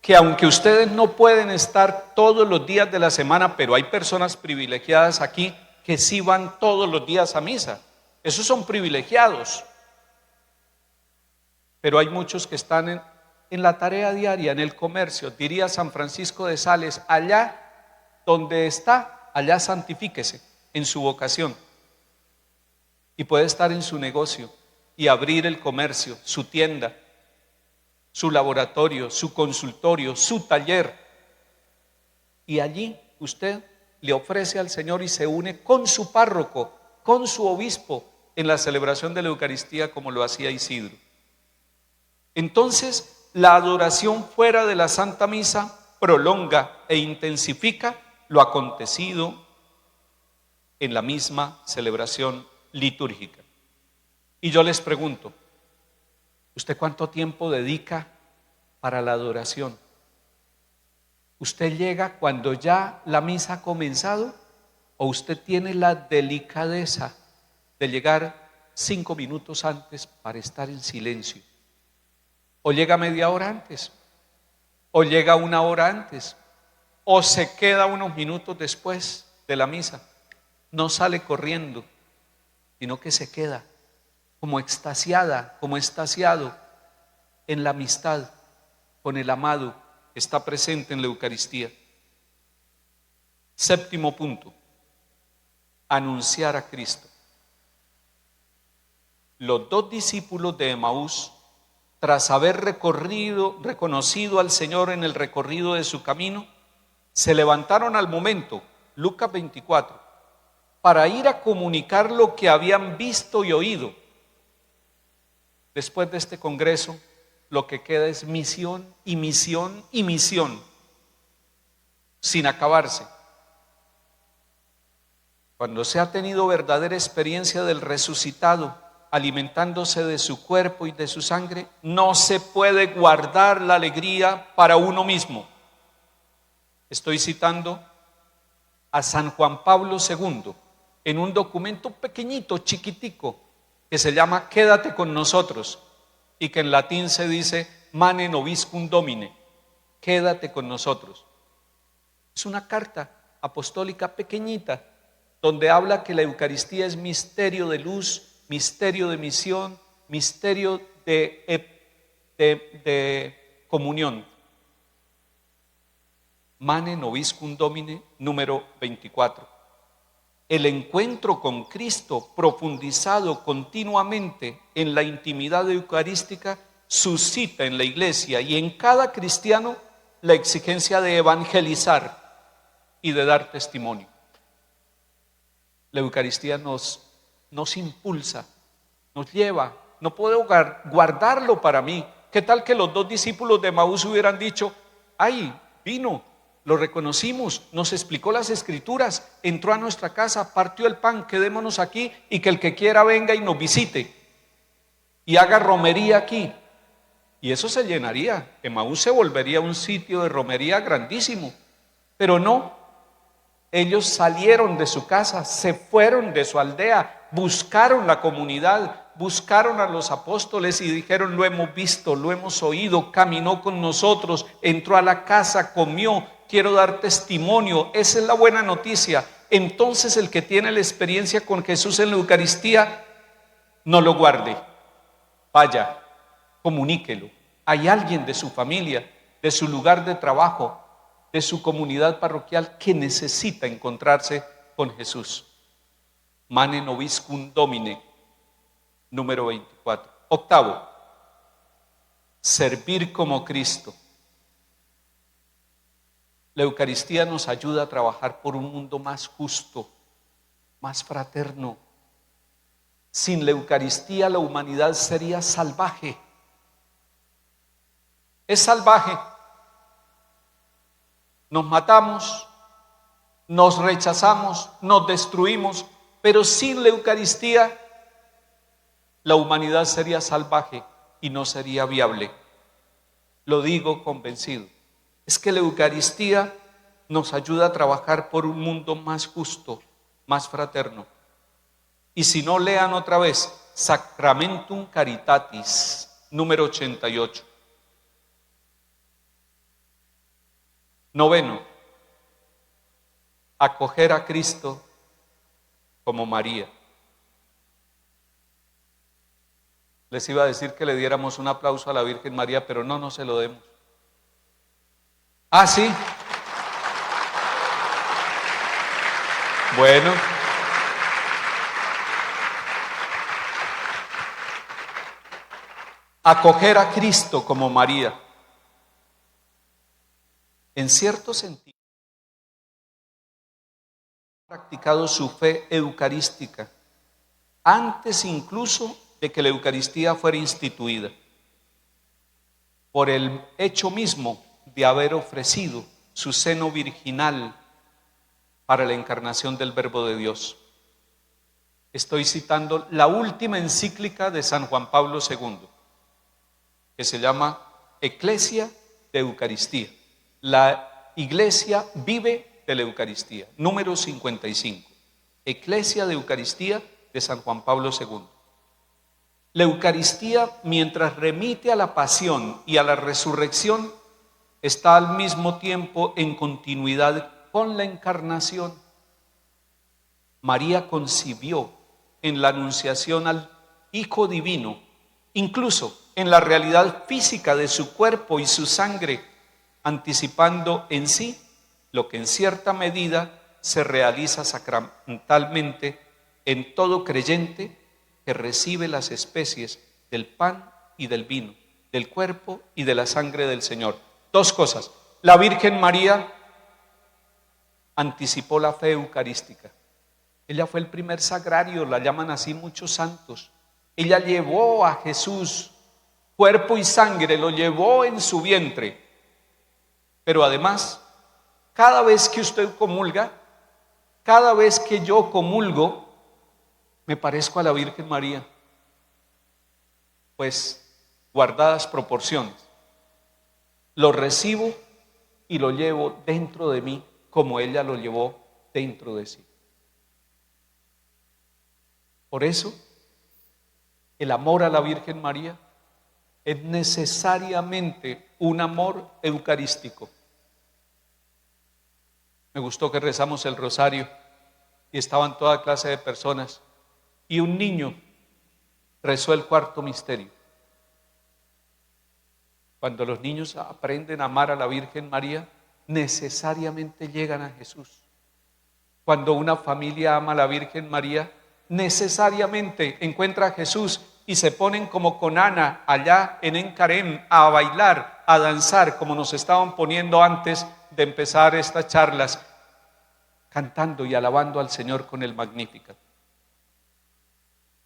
Speaker 1: que aunque ustedes no pueden estar todos los días de la semana, pero hay personas privilegiadas aquí que sí van todos los días a misa. Esos son privilegiados. Pero hay muchos que están en la tarea diaria, en el comercio. Diría San Francisco de Sales, allá donde está, allá santifíquese en su vocación. Y puede estar en su negocio y abrir el comercio, su tienda, su laboratorio, su consultorio, su taller. Y allí usted le ofrece al Señor y se une con su párroco, con su obispo, en la celebración de la Eucaristía como lo hacía Isidro. Entonces, la adoración fuera de la Santa Misa prolonga e intensifica lo acontecido en la misma celebración litúrgica. Y yo les pregunto, ¿usted cuánto tiempo dedica para la adoración? ¿Usted llega cuando ya la misa ha comenzado o usted tiene la delicadeza de llegar 5 minutos antes para estar en silencio? ¿O llega media hora antes? ¿O llega 1 hora antes? ¿O se queda unos minutos después de la misa? No sale corriendo, sino que se queda como extasiada, como extasiado en la amistad con el amado que está presente en la Eucaristía. 7º punto, anunciar a Cristo. Los 2 discípulos de Emaús, tras haber reconocido al Señor en el recorrido de su camino, se levantaron al momento, Lucas 24, para ir a comunicar lo que habían visto y oído. Después de este congreso, lo que queda es misión y misión y misión, sin acabarse. Cuando se ha tenido verdadera experiencia del resucitado, alimentándose de su cuerpo y de su sangre, no se puede guardar la alegría para uno mismo. Estoy citando a San Juan Pablo II en un documento pequeñito, chiquitico, que se llama Quédate con nosotros, y que en latín se dice Mane Nobiscum Domine, quédate con nosotros. Es una carta apostólica pequeñita, donde habla que la Eucaristía es misterio de luz, misterio de misión, misterio de comunión. Mane Nobiscum Domine, número 24. El encuentro con Cristo, profundizado continuamente en la intimidad eucarística, suscita en la iglesia y en cada cristiano la exigencia de evangelizar y de dar testimonio. La Eucaristía nos impulsa, nos lleva. No puedo guardarlo para mí. ¿Qué tal que los 2 discípulos de Emaús hubieran dicho, ay, vino, lo reconocimos, nos explicó las Escrituras, entró a nuestra casa, partió el pan, quedémonos aquí y que el que quiera venga y nos visite y haga romería aquí? Y eso se llenaría. Emaús se volvería un sitio de romería grandísimo. Pero no, ellos salieron de su casa, se fueron de su aldea, buscaron la comunidad, buscaron a los apóstoles y dijeron, lo hemos visto, lo hemos oído, caminó con nosotros, entró a la casa, comió, quiero dar testimonio. Esa es la buena noticia. Entonces el que tiene la experiencia con Jesús en la Eucaristía, no lo guarde, vaya, comuníquelo. Hay alguien de su familia, de su lugar de trabajo, de su comunidad parroquial que necesita encontrarse con Jesús. Mane Nobiscum Domine, número 24. Octavo, servir como Cristo. La Eucaristía nos ayuda a trabajar por un mundo más justo, más fraterno. Sin la Eucaristía la humanidad sería salvaje. Es salvaje. Nos matamos, nos rechazamos, nos destruimos, pero sin la Eucaristía la humanidad sería salvaje y no sería viable. Lo digo convencido. Es que la Eucaristía nos ayuda a trabajar por un mundo más justo, más fraterno. Y si no, lean otra vez Sacramentum Caritatis, número 88. Noveno, acoger a Cristo como María. Les iba a decir que le diéramos un aplauso a la Virgen María, pero no se lo demos. Ah, sí. Bueno. Acoger a Cristo como María. En cierto sentido, ha practicado su fe eucarística antes incluso de que la Eucaristía fuera instituida, por el hecho mismo de haber ofrecido su seno virginal para la encarnación del Verbo de Dios. Estoy citando la última encíclica de San Juan Pablo II, que se llama Ecclesia de Eucaristía. La Iglesia vive de la Eucaristía, número 55. Ecclesia de Eucaristía de San Juan Pablo II. La Eucaristía, mientras remite a la pasión y a la resurrección, está al mismo tiempo en continuidad con la encarnación. María concibió en la anunciación al Hijo Divino, incluso en la realidad física de su cuerpo y su sangre, anticipando en sí lo que en cierta medida se realiza sacramentalmente en todo creyente que recibe las especies del pan y del vino, del cuerpo y de la sangre del Señor. Dos cosas. La Virgen María anticipó la fe eucarística. Ella fue el primer sagrario, la llaman así muchos santos. Ella llevó a Jesús, cuerpo y sangre, lo llevó en su vientre. Pero además, cada vez que usted comulga, cada vez que yo comulgo, me parezco a la Virgen María. Pues, guardadas proporciones. Lo recibo y lo llevo dentro de mí como ella lo llevó dentro de sí. Por eso, el amor a la Virgen María es necesariamente un amor eucarístico. Me gustó que rezamos el rosario y estaban toda clase de personas y un niño rezó el cuarto misterio. Cuando los niños aprenden a amar a la Virgen María, necesariamente llegan a Jesús. Cuando una familia ama a la Virgen María, necesariamente encuentra a Jesús y se ponen como con Ana allá en Encarem a bailar, a danzar, como nos estaban poniendo antes de empezar estas charlas, cantando y alabando al Señor con el Magnificat.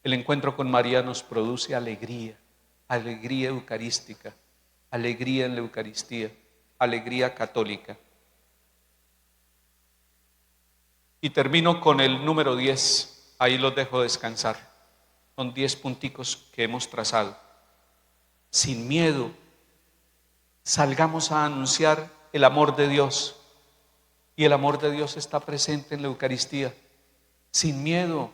Speaker 1: El encuentro con María nos produce alegría, alegría eucarística, alegría en la Eucaristía, alegría católica. Y termino con el número 10, ahí los dejo descansar. Son 10 punticos que hemos trazado. Sin miedo, salgamos a anunciar el amor de Dios. Y el amor de Dios está presente en la Eucaristía. Sin miedo.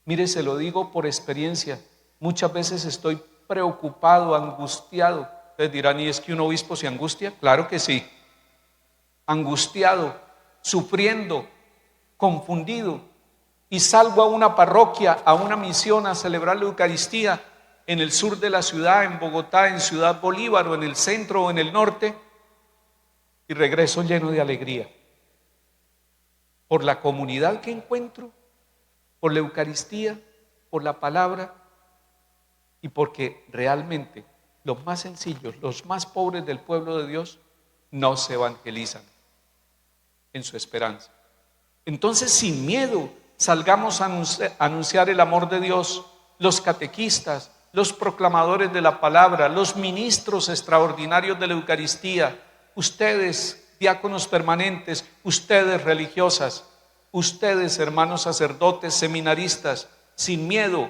Speaker 1: Mire, se lo digo por experiencia. Muchas veces estoy preocupado, angustiado. Ustedes dirán, ¿y es que un obispo se angustia? Claro que sí. Angustiado, sufriendo, confundido. Y salgo a una parroquia, a una misión, a celebrar la Eucaristía en el sur de la ciudad, en Bogotá, en Ciudad Bolívar, o en el centro o en el norte, y regreso lleno de alegría por la comunidad que encuentro, por la Eucaristía, por la palabra, y porque realmente los más sencillos, los más pobres del pueblo de Dios no se evangelizan en su esperanza. Entonces, sin miedo, salgamos a anunciar el amor de Dios. Los catequistas, los proclamadores de la palabra, los ministros extraordinarios de la Eucaristía, ustedes, diáconos permanentes, ustedes, religiosas, ustedes, hermanos sacerdotes, seminaristas, sin miedo,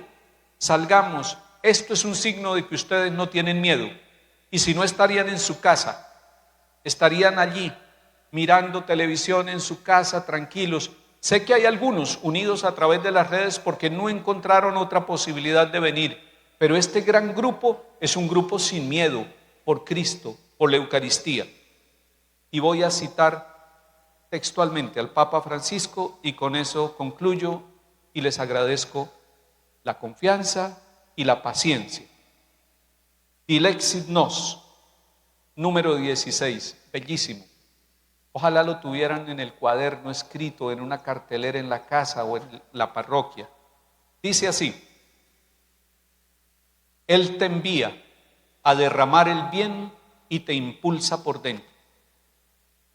Speaker 1: salgamos. Esto es un signo de que ustedes no tienen miedo, y si no, estarían en su casa, estarían allí mirando televisión en su casa tranquilos. Sé que hay algunos unidos a través de las redes porque no encontraron otra posibilidad de venir, pero este gran grupo es un grupo sin miedo, por Cristo, por la Eucaristía. Y voy a citar textualmente al Papa Francisco, y con eso concluyo, y les agradezco la confianza y la paciencia. Dilexit nos, número 16, bellísimo. Ojalá lo tuvieran en el cuaderno escrito, en una cartelera en la casa o en la parroquia. Dice así: Él te envía a derramar el bien y te impulsa por dentro.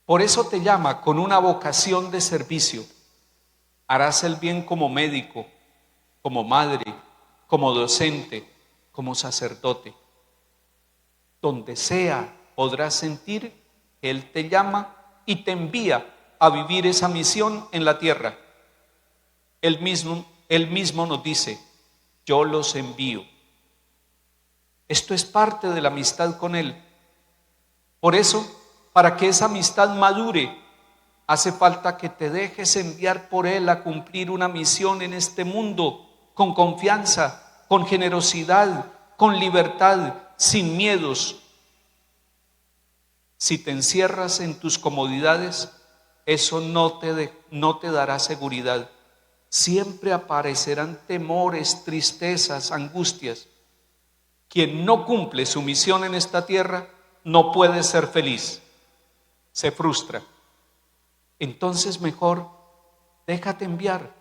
Speaker 1: Por eso te llama con una vocación de servicio. Harás el bien como médico, como madre, como docente, como sacerdote. Donde sea podrás sentir que Él te llama y te envía a vivir esa misión en la tierra. Él mismo nos dice: yo los envío. Esto es parte de la amistad con Él. Por eso, para que esa amistad madure, hace falta que te dejes enviar por Él a cumplir una misión en este mundo, con confianza, con generosidad, con libertad, sin miedos. Si te encierras en tus comodidades, eso no te dará seguridad. Siempre aparecerán temores, tristezas, angustias. Quien no cumple su misión en esta tierra no puede ser feliz, se frustra. Entonces mejor déjate enviar,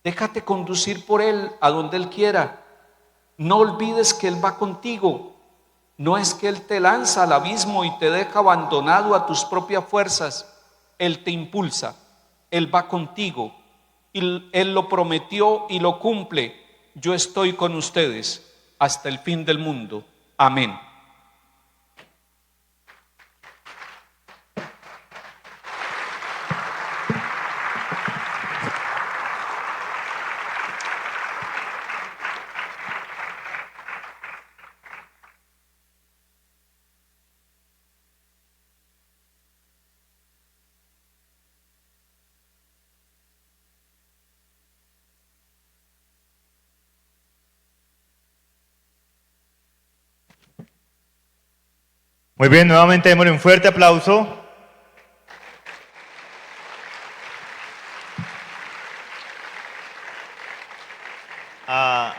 Speaker 1: déjate conducir por Él a donde Él quiera. No olvides que Él va contigo. No es que Él te lanza al abismo y te deja abandonado a tus propias fuerzas. Él te impulsa, Él va contigo, y Él lo prometió y lo cumple. Yo estoy con ustedes hasta el fin del mundo. Amén.
Speaker 3: Muy bien, nuevamente démosle un fuerte aplauso. A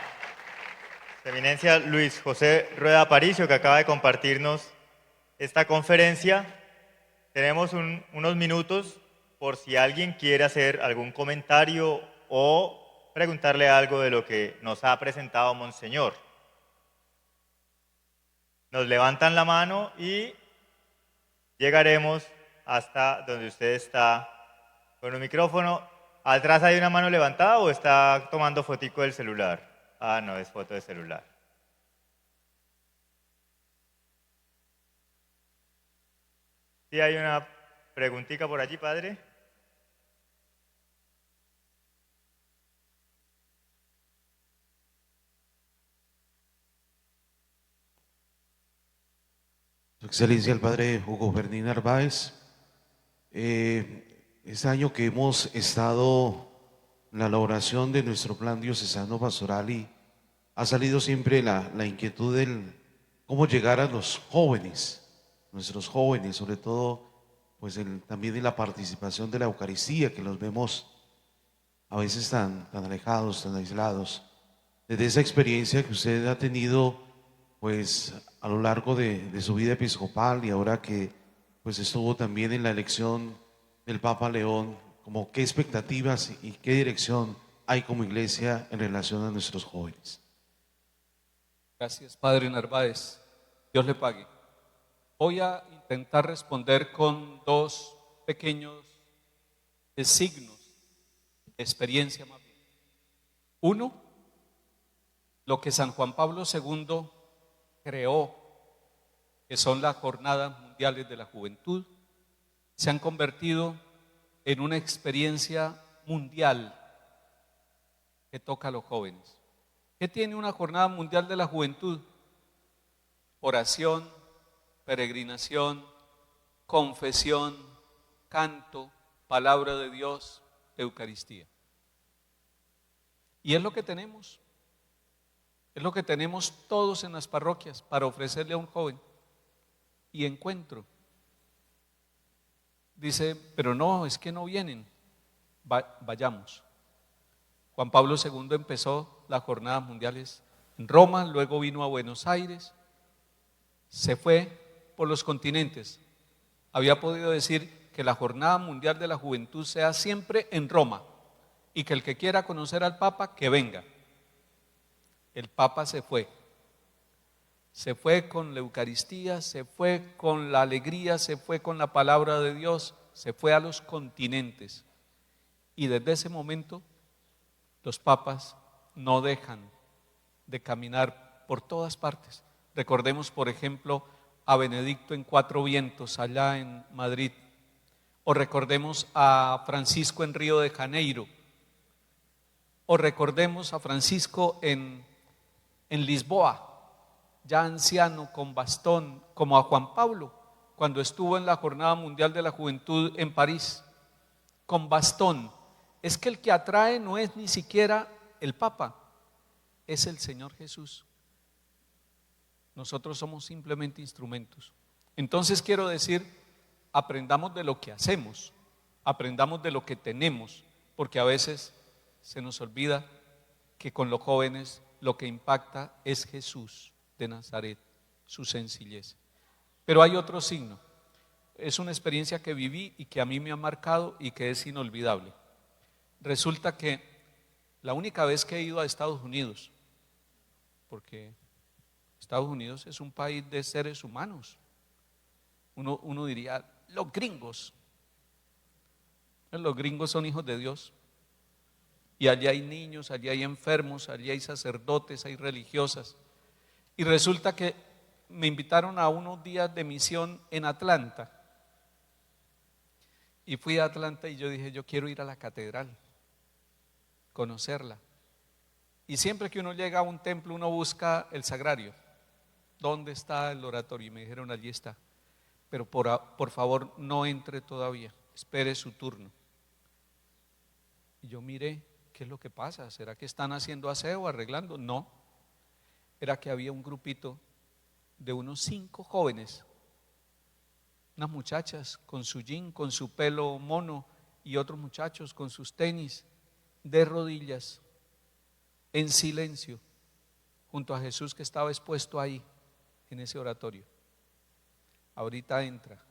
Speaker 3: Su Eminencia Luis José Rueda Aparicio, que acaba de compartirnos esta conferencia. Tenemos unos minutos por si alguien quiere hacer algún comentario o preguntarle algo de lo que nos ha presentado Monseñor. Nos levantan la mano y llegaremos hasta donde usted está con un micrófono. ¿Atrás hay una mano levantada o está tomando fotico del celular? Ah, no, es foto de celular. Sí, hay una preguntita por allí, padre.
Speaker 4: Su Excelencia el Padre Hugo Fernín Narváez, este año que hemos estado en la elaboración de nuestro plan diocesano pastoral, y ha salido siempre la inquietud del cómo llegar a los jóvenes, nuestros jóvenes, sobre todo pues también en la participación de la Eucaristía, que los vemos a veces tan alejados, tan aislados. desde esa experiencia que usted ha tenido pues a lo largo de su vida episcopal y ahora que pues estuvo también en la elección del Papa León, como qué expectativas y qué dirección hay como iglesia en relación a nuestros jóvenes.
Speaker 1: Gracias, Padre Narváez. Dios le pague. Voy a intentar responder con dos pequeños signos de experiencia más bien. Uno, lo que San Juan Pablo II creó, que son las Jornadas Mundiales de la Juventud, se han convertido en una experiencia mundial que toca a los jóvenes. ¿Qué tiene una Jornada Mundial de la Juventud? Oración, peregrinación, confesión, canto, palabra de Dios, Eucaristía. Y es lo que tenemos. Es lo que tenemos todos en las parroquias para ofrecerle a un joven. Y encuentro. Dice, pero no, es que no vienen. Vayamos. Juan Pablo II empezó las jornadas mundiales en Roma, luego vino a Buenos Aires, se fue por los continentes. Había podido decir que la Jornada Mundial de la Juventud sea siempre en Roma y que el que quiera conocer al Papa, que venga. El Papa se fue con la Eucaristía, se fue con la alegría, se fue con la palabra de Dios, se fue a los continentes. Y desde ese momento los papas no dejan de caminar por todas partes. Recordemos, por ejemplo, a Benedicto en Cuatro Vientos, allá en Madrid. O recordemos a Francisco en Río de Janeiro. O recordemos a Francisco en Lisboa, ya anciano, con bastón, como a Juan Pablo, cuando estuvo en la Jornada Mundial de la Juventud en París, con bastón. Es que el que atrae no es ni siquiera el Papa, es el Señor Jesús. Nosotros somos simplemente instrumentos. Entonces quiero decir, aprendamos de lo que hacemos, aprendamos de lo que tenemos, porque a veces se nos olvida que con los jóvenes lo que impacta es Jesús de Nazaret, su sencillez. Pero hay otro signo, es una experiencia que viví y que a mí me ha marcado y que es inolvidable. Resulta que la única vez que he ido a Estados Unidos, porque Estados Unidos es un país de seres humanos, uno diría, los gringos son hijos de Dios, y allí hay niños, allí hay enfermos, allí hay sacerdotes, hay religiosas, y resulta que me invitaron a unos días de misión en Atlanta, y fui a Atlanta y yo dije, yo quiero ir a la catedral, conocerla. Y siempre que uno llega a un templo, uno busca el sagrario. ¿Dónde está el oratorio? Y me dijeron, allí está. Pero por favor, no entre todavía, espere su turno. Y yo miré, ¿qué es lo que pasa? ¿Será que están haciendo aseo, arreglando? No, era que había un grupito de unos 5 jóvenes, unas muchachas con su jean, con su pelo mono, y otros muchachos con sus tenis, de rodillas, en silencio, junto a Jesús que estaba expuesto ahí, en ese oratorio. Ahorita entra.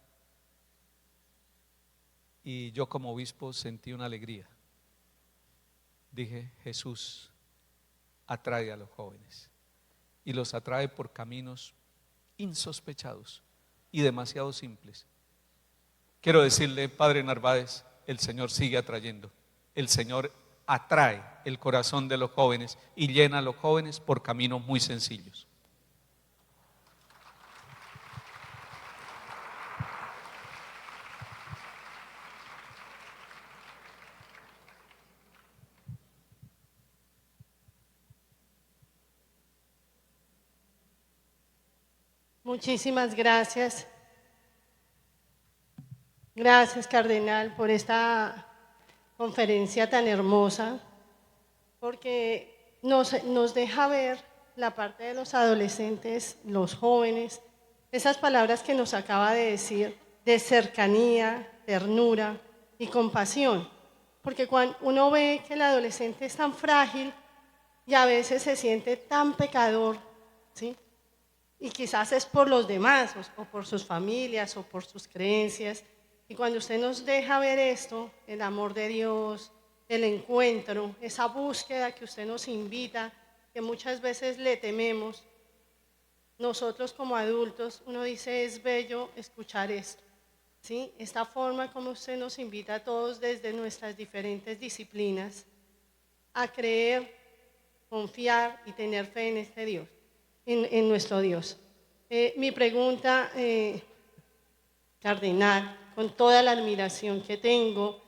Speaker 1: Y yo como obispo sentí una alegría. Dije, Jesús atrae a los jóvenes. Y los atrae por caminos insospechados y demasiado simples. Quiero decirle, Padre Narváez, el Señor sigue atrayendo. El Señor atrae el corazón de los jóvenes y llena a los jóvenes por caminos muy sencillos.
Speaker 5: Muchísimas gracias. Gracias, cardenal, por esta conferencia tan hermosa, porque nos deja ver la parte de los adolescentes, los jóvenes, esas palabras que nos acaba de decir, de cercanía, ternura y compasión. Porque cuando uno ve que el adolescente es tan frágil, y a veces se siente tan pecador, ¿sí? Y quizás es por los demás, o por sus familias, o por sus creencias. Y cuando usted nos deja ver esto, el amor de Dios, el encuentro, esa búsqueda que usted nos invita, que muchas veces le tememos, nosotros como adultos, uno dice, es bello escuchar esto, ¿sí? Esta forma como usted nos invita a todos desde nuestras diferentes disciplinas a creer, confiar y tener fe en este Dios, en nuestro Dios. Mi pregunta, cardenal, con toda la admiración que tengo,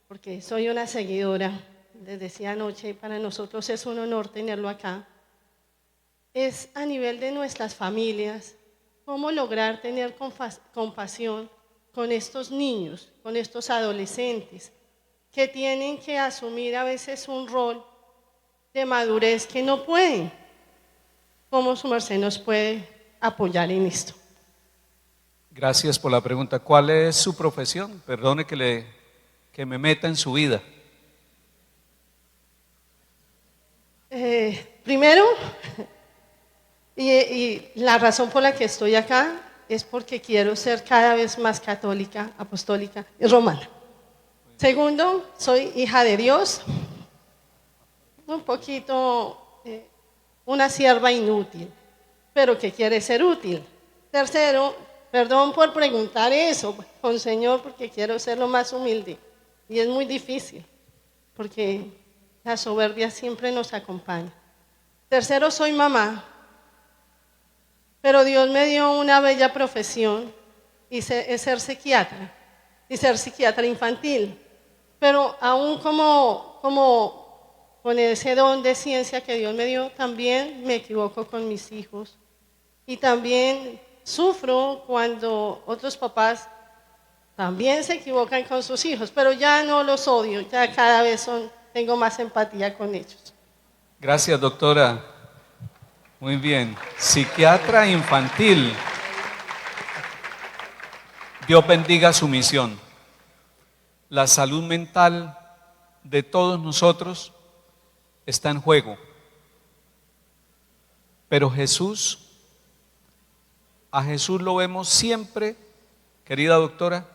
Speaker 5: porque soy una seguidora, les decía anoche, para nosotros es un honor tenerlo acá, es a nivel de nuestras familias, cómo lograr tener compasión con estos niños, con estos adolescentes, que tienen que asumir a veces un rol de madurez que no pueden. ¿Cómo su merced nos puede apoyar en esto?
Speaker 1: Gracias por la pregunta. ¿Cuál es su profesión? Perdone que me meta en su vida.
Speaker 5: Primero, y la razón por la que estoy acá es porque quiero ser cada vez más católica, apostólica y romana. Segundo, soy hija de Dios, un poquito una sierva inútil, pero que quiere ser útil. Tercero, perdón por preguntar eso, Monseñor, porque quiero ser lo más humilde. Y es muy difícil, porque la soberbia siempre nos acompaña. Tercero, soy mamá, pero Dios me dio una bella profesión, y es ser psiquiatra, y ser psiquiatra infantil. Pero aún como con ese don de ciencia que Dios me dio, también me equivoco con mis hijos. Y también sufro cuando otros papás también se equivocan con sus hijos, pero ya no los odio, ya cada vez tengo más empatía con ellos.
Speaker 1: Gracias, doctora. Muy bien. Psiquiatra infantil. Dios bendiga su misión. La salud mental de todos nosotros está en juego. Pero a Jesús lo vemos siempre, querida doctora,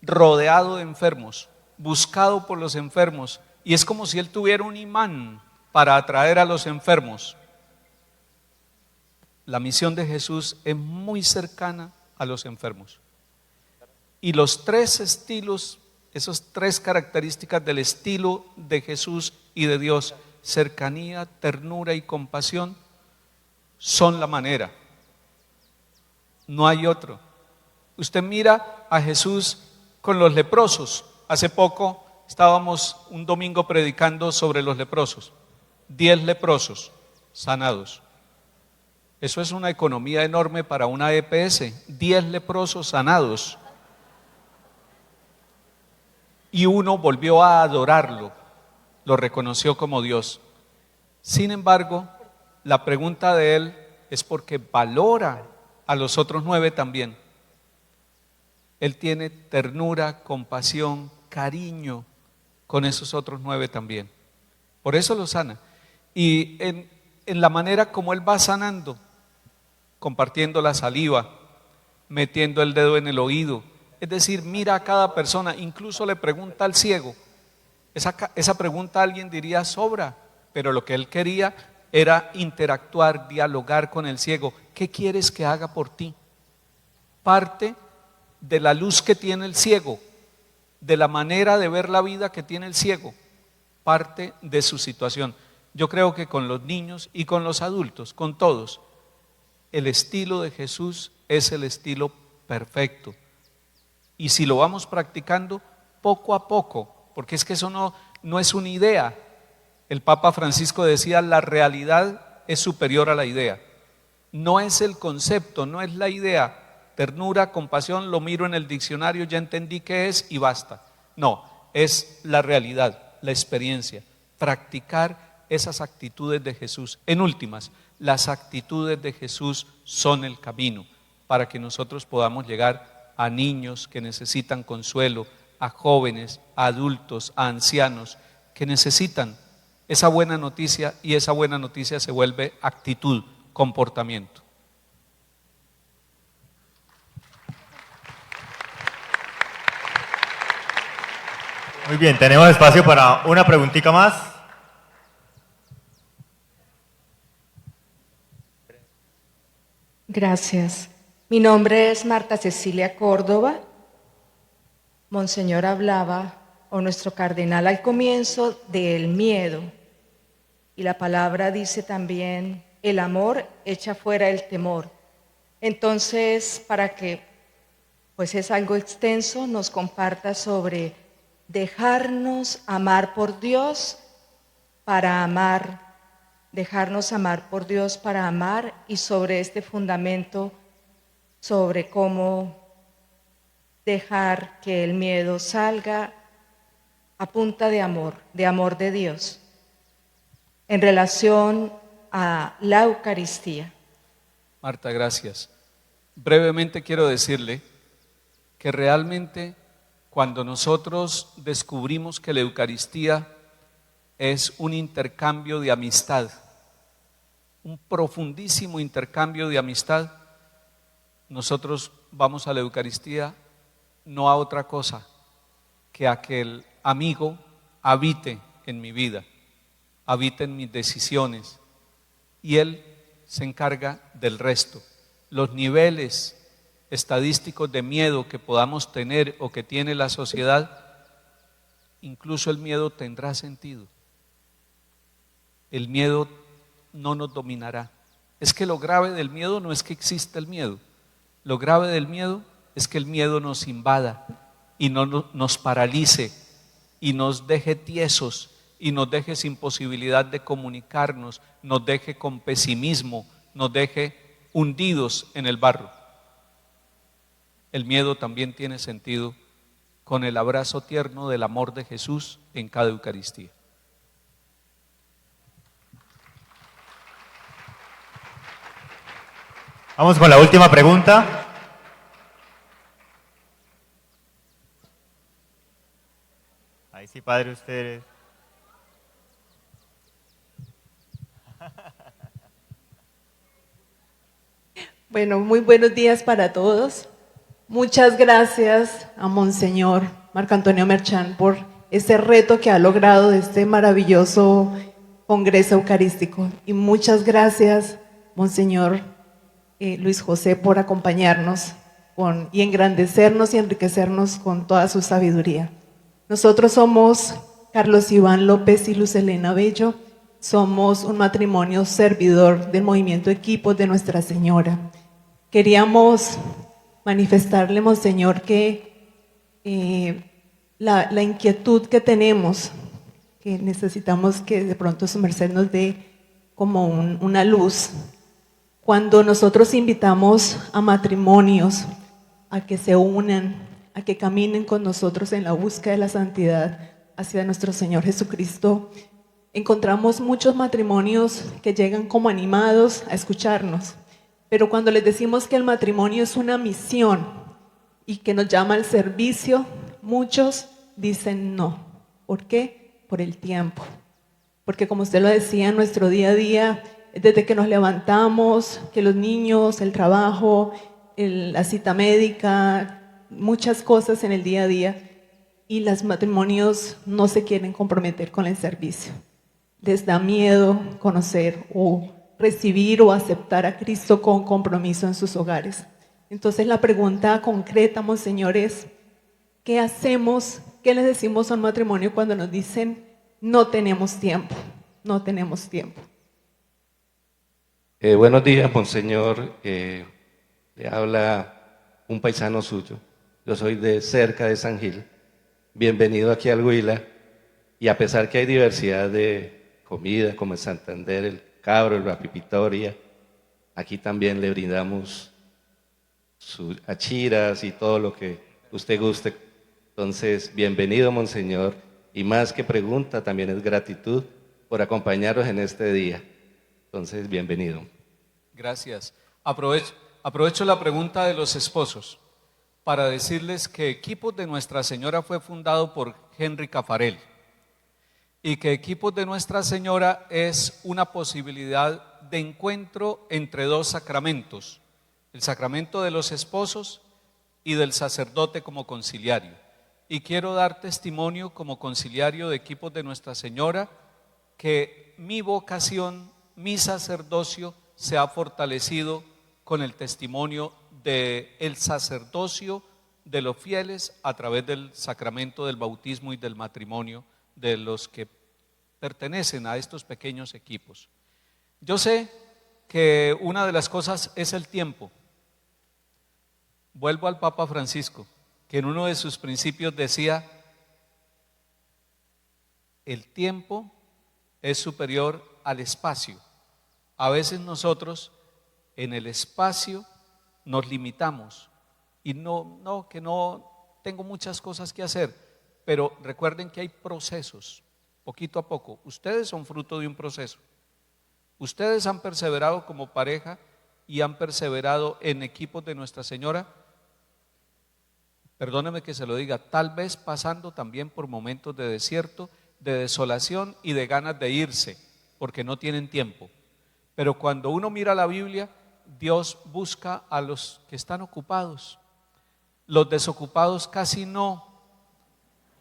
Speaker 1: rodeado de enfermos, buscado por los enfermos, y es como si Él tuviera un imán para atraer a los enfermos. La misión de Jesús es muy cercana a los enfermos. Y los tres estilos, esas tres características del estilo de Jesús y de Dios, cercanía, ternura y compasión, son la manera. No hay otro. Usted mira a Jesús con los leprosos. Hace poco estábamos un domingo predicando sobre los leprosos. 10 leprosos sanados. Eso es una economía enorme para una EPS. 10 leprosos sanados. Y uno volvió a adorarlo, lo reconoció como Dios. Sin embargo, la pregunta de él es porque valora a los otros 9 también. Él tiene ternura, compasión, cariño con esos otros 9 también. Por eso lo sana. Y en la manera como él va sanando, compartiendo la saliva, metiendo el dedo en el oído, es decir, mira a cada persona, incluso le pregunta al ciego. Esa pregunta alguien diría sobra, pero lo que él quería era interactuar, dialogar con el ciego. ¿Qué quieres que haga por ti? Parte de la luz que tiene el ciego, de la manera de ver la vida que tiene el ciego, parte de su situación. Yo creo que con los niños y con los adultos, con todos, el estilo de Jesús es el estilo perfecto. Y si lo vamos practicando poco a poco, porque es que eso no es una idea. El Papa Francisco decía, la realidad es superior a la idea. No es el concepto, no es la idea. Ternura, compasión, lo miro en el diccionario, ya entendí qué es y basta. No, es la realidad, la experiencia. Practicar esas actitudes de Jesús. En últimas, las actitudes de Jesús son el camino para que nosotros podamos llegar a niños que necesitan consuelo, a jóvenes, a adultos, a ancianos que necesitan esa buena noticia, y esa buena noticia se vuelve actitud, comportamiento.
Speaker 3: Muy bien, tenemos espacio para una preguntita más.
Speaker 6: Gracias. Mi nombre es Marta Cecilia Córdoba. Monseñor hablaba, o nuestro cardenal al comienzo, del miedo. Y la palabra dice también, el amor echa fuera el temor. Entonces, para que, pues es algo extenso, nos comparta sobre dejarnos amar por Dios para amar, dejarnos amar por Dios para amar, y sobre este fundamento, sobre cómo dejar que el miedo salga a punta de amor de Dios, en relación a la Eucaristía.
Speaker 1: Marta, gracias. Brevemente quiero decirle que realmente cuando nosotros descubrimos que la Eucaristía es un intercambio de amistad, un profundísimo intercambio de amistad, nosotros vamos a la Eucaristía no a otra cosa que a que el amigo habite en mi vida, habite en mis decisiones, y él se encarga del resto. Los niveles estadísticos de miedo que podamos tener o que tiene la sociedad, incluso el miedo tendrá sentido. El miedo no nos dominará. Es que lo grave del miedo no es que exista el miedo. Lo grave del miedo es que el miedo nos invada y nos paralice y nos deje tiesos y nos deje sin posibilidad de comunicarnos, nos deje con pesimismo, nos deje hundidos en el barro. El miedo también tiene sentido con el abrazo tierno del amor de Jesús en cada Eucaristía.
Speaker 3: Vamos con la última pregunta. Ahí sí, padre, ustedes.
Speaker 7: Bueno, muy buenos días para todos. Muchas gracias a Monseñor Marco Antonio Merchán por este reto que ha logrado de este maravilloso Congreso Eucarístico. Y muchas gracias, Monseñor Luis José, por acompañarnos y engrandecernos y enriquecernos con toda su sabiduría. Nosotros somos Carlos Iván López y Luz Elena Bello. Somos un matrimonio servidor del movimiento Equipos de Nuestra Señora. Queríamos manifestarle, Monseñor, que la inquietud que tenemos, que necesitamos que de pronto su merced nos dé como una luz. Cuando nosotros invitamos a matrimonios a que se unan, a que caminen con nosotros en la búsqueda de la santidad hacia nuestro Señor Jesucristo, encontramos muchos matrimonios que llegan como animados a escucharnos, pero cuando les decimos que el matrimonio es una misión y que nos llama al servicio, muchos dicen no. ¿Por qué? Por el tiempo. Porque como usted lo decía, en nuestro día a día, desde que nos levantamos, que los niños, el trabajo, la cita médica, muchas cosas en el día a día, y los matrimonios no se quieren comprometer con el servicio. Les da miedo conocer o recibir o aceptar a Cristo con compromiso en sus hogares. Entonces la pregunta concreta, Monseñor, es ¿qué hacemos? ¿Qué les decimos a un matrimonio cuando nos dicen no tenemos tiempo? No tenemos tiempo.
Speaker 8: Buenos días, Monseñor. Le habla un paisano suyo. Yo soy de cerca de San Gil. Bienvenido aquí al Huila. Y a pesar que hay diversidad de comida, como en Santander, el cabro, el rapipitoria, aquí también le brindamos sus achiras y todo lo que usted guste. Entonces, bienvenido, Monseñor. Y más que pregunta, también es gratitud por acompañarnos en este día. Entonces, bienvenido.
Speaker 1: Gracias. Aprovecho la pregunta de los esposos para decirles que Equipos de Nuestra Señora fue fundado por Henry Caffarel y que Equipos de Nuestra Señora es una posibilidad de encuentro entre dos sacramentos, el sacramento de los esposos y del sacerdote como conciliario. Y quiero dar testimonio como conciliario de Equipos de Nuestra Señora que mi vocación, mi sacerdocio se ha fortalecido con el testimonio del sacerdocio de los fieles a través del sacramento del bautismo y del matrimonio de los que pertenecen a estos pequeños equipos. Yo sé que una de las cosas es el tiempo. Vuelvo al Papa Francisco, que en uno de sus principios decía: el tiempo es superior al espacio. A veces nosotros en el espacio nos limitamos y que no tengo muchas cosas que hacer, pero recuerden que hay procesos, poquito a poco. Ustedes son fruto de un proceso. Ustedes han perseverado como pareja y han perseverado en Equipos de Nuestra Señora. Perdóneme que se lo diga, tal vez pasando también por momentos de desierto, de desolación y de ganas de irse, porque no tienen tiempo. Pero cuando uno mira la Biblia, Dios busca a los que están ocupados. Los desocupados casi no,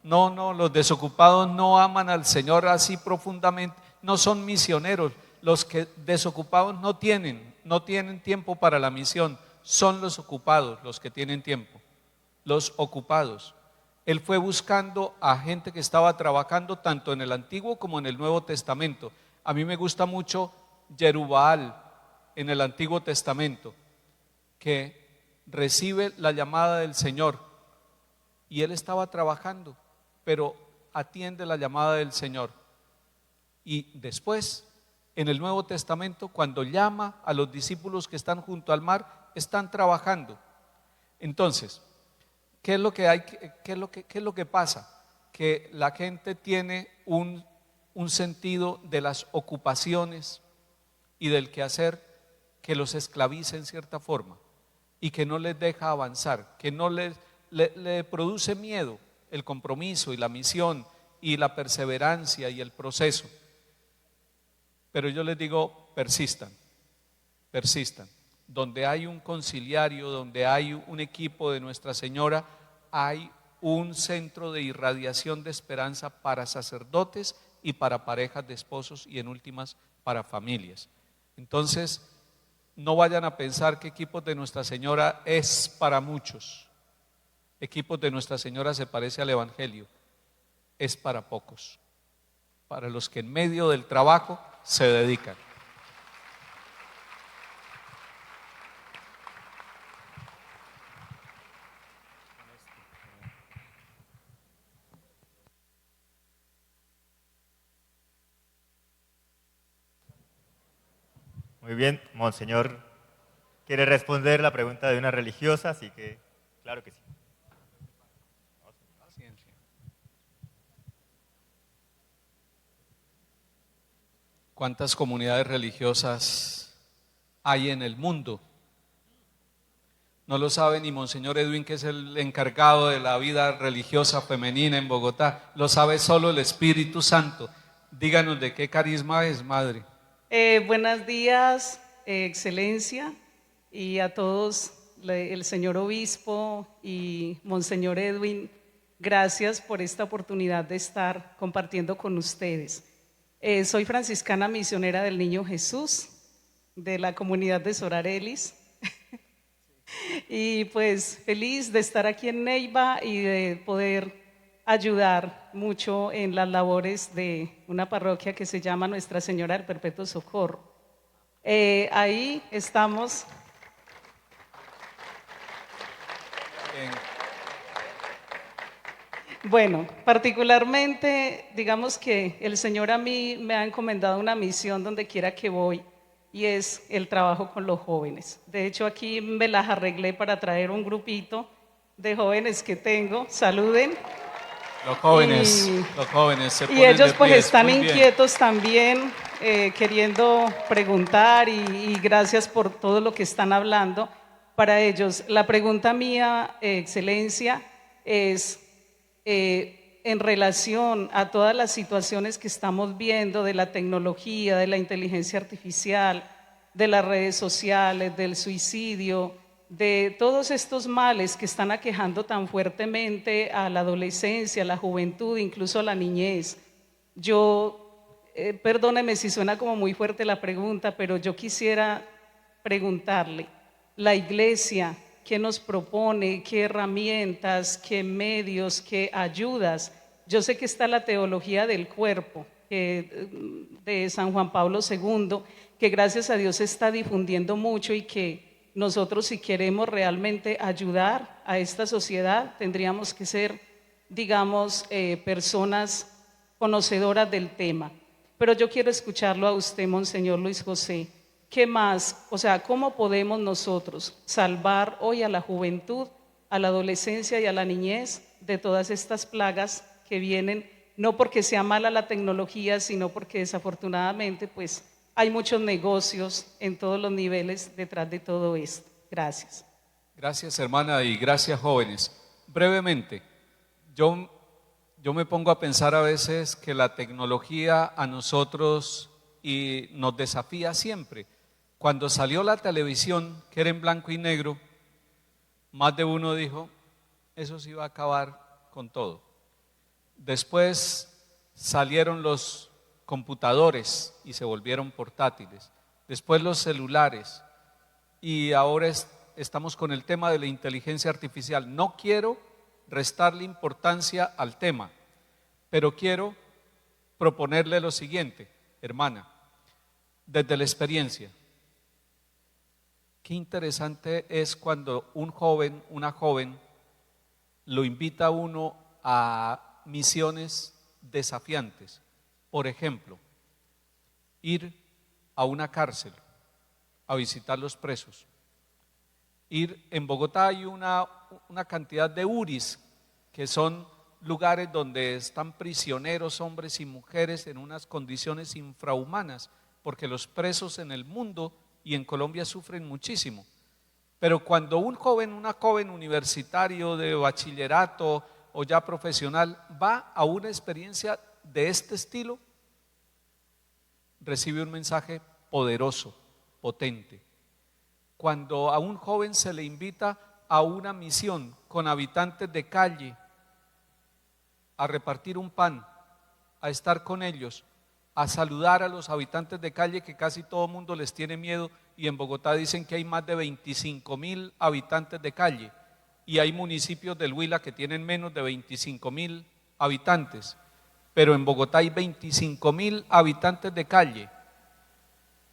Speaker 1: los desocupados no aman al Señor así profundamente, no son misioneros. Los que desocupados no tienen tiempo para la misión, son los ocupados los que tienen tiempo, los ocupados. Él fue buscando a gente que estaba trabajando tanto en el Antiguo como en el Nuevo Testamento. A mí me gusta mucho Jerubbaal en el Antiguo Testamento, que recibe la llamada del Señor y él estaba trabajando, pero atiende la llamada del Señor. Y después, en el Nuevo Testamento, cuando llama a los discípulos que están junto al mar, están trabajando. Entonces, ¿qué es lo que pasa? Que la gente tiene un sentido de las ocupaciones y del quehacer que los esclaviza en cierta forma y que no les deja avanzar, que no le produce miedo el compromiso y la misión y la perseverancia y el proceso. Pero yo les digo, persistan. Donde hay un conciliario, donde hay un equipo de Nuestra Señora, hay un centro de irradiación de esperanza para sacerdotes y para parejas de esposos y en últimas para familias. Entonces, no vayan a pensar que Equipos de Nuestra Señora es para muchos. Equipos de Nuestra Señora se parece al Evangelio, es para pocos, para los que en medio del trabajo se dedican.
Speaker 3: Muy bien, Monseñor quiere responder la pregunta de una religiosa, así que claro que sí.
Speaker 1: ¿Cuántas comunidades religiosas hay en el mundo? No lo sabe ni Monseñor Edwin, que es el encargado de la vida religiosa femenina en Bogotá. Lo sabe solo el Espíritu Santo. Díganos de qué carisma es, madre.
Speaker 9: Buenos días, Excelencia, y a todos, el señor Obispo y Monseñor Edwin, gracias por esta oportunidad de estar compartiendo con ustedes. Soy franciscana misionera del Niño Jesús, de la comunidad de Sorarelis, y pues feliz de estar aquí en Neiva y de poder ayudar mucho en las labores de una parroquia que se llama Nuestra Señora del Perpetuo Socorro. Ahí estamos.
Speaker 1: Bien.
Speaker 9: Bueno, particularmente, digamos que el Señor a mí me ha encomendado una misión donde quiera que voy, y es el trabajo con los jóvenes. De hecho, aquí me las arreglé para traer un grupito de jóvenes que tengo. Saluden.
Speaker 1: Los jóvenes se ponen
Speaker 9: y ellos
Speaker 1: de
Speaker 9: pues
Speaker 1: pies.
Speaker 9: están
Speaker 1: Muy bien.
Speaker 9: inquietos también, queriendo preguntar y gracias por todo lo que están hablando. Para ellos, la pregunta mía, Excelencia, es en relación a todas las situaciones que estamos viendo de la tecnología, de la inteligencia artificial, de las redes sociales, del suicidio, de todos estos males que están aquejando tan fuertemente a la adolescencia, a la juventud, incluso a la niñez. Perdóneme si suena como muy fuerte la pregunta, pero yo quisiera preguntarle, la Iglesia, ¿qué nos propone? ¿Qué herramientas? ¿Qué medios? ¿Qué ayudas? Yo sé que está la teología del cuerpo de San Juan Pablo II, que gracias a Dios se está difundiendo mucho y que nosotros, si queremos realmente ayudar a esta sociedad, tendríamos que ser, digamos, personas conocedoras del tema. Pero yo quiero escucharlo a usted, Monseñor Luis José. ¿Qué más? O sea, ¿cómo podemos nosotros salvar hoy a la juventud, a la adolescencia y a la niñez de todas estas plagas que vienen, no porque sea mala la tecnología, sino porque desafortunadamente pues hay muchos negocios en todos los niveles detrás de todo esto? Gracias.
Speaker 1: Gracias, hermana, y gracias, jóvenes. Brevemente, yo me pongo a pensar a veces que la tecnología a nosotros y nos desafía siempre. Cuando salió la televisión, que era en blanco y negro, más de uno dijo, eso sí va a acabar con todo. Después salieron los computadores y se volvieron portátiles. Después los celulares. Y ahora estamos con el tema de la inteligencia artificial. No quiero restarle importancia al tema, pero quiero proponerle lo siguiente, hermana, desde la experiencia. Qué interesante es cuando un joven, una joven, lo invita a uno a misiones desafiantes. Por ejemplo, ir a una cárcel a visitar los presos. En Bogotá hay una cantidad de URIs, que son lugares donde están prisioneros, hombres y mujeres, en unas condiciones infrahumanas, porque los presos en el mundo y en Colombia sufren muchísimo. Pero cuando un joven, una joven universitario de bachillerato o ya profesional va a una experiencia de este estilo, recibe un mensaje poderoso, potente. Cuando a un joven se le invita a una misión con habitantes de calle, a repartir un pan, a estar con ellos, a saludar a los habitantes de calle, que casi todo el mundo les tiene miedo, y en Bogotá dicen que hay más de 25.000 habitantes de calle, y hay municipios del Huila que tienen menos de 25.000 habitantes, pero en Bogotá hay 25.000 habitantes de calle,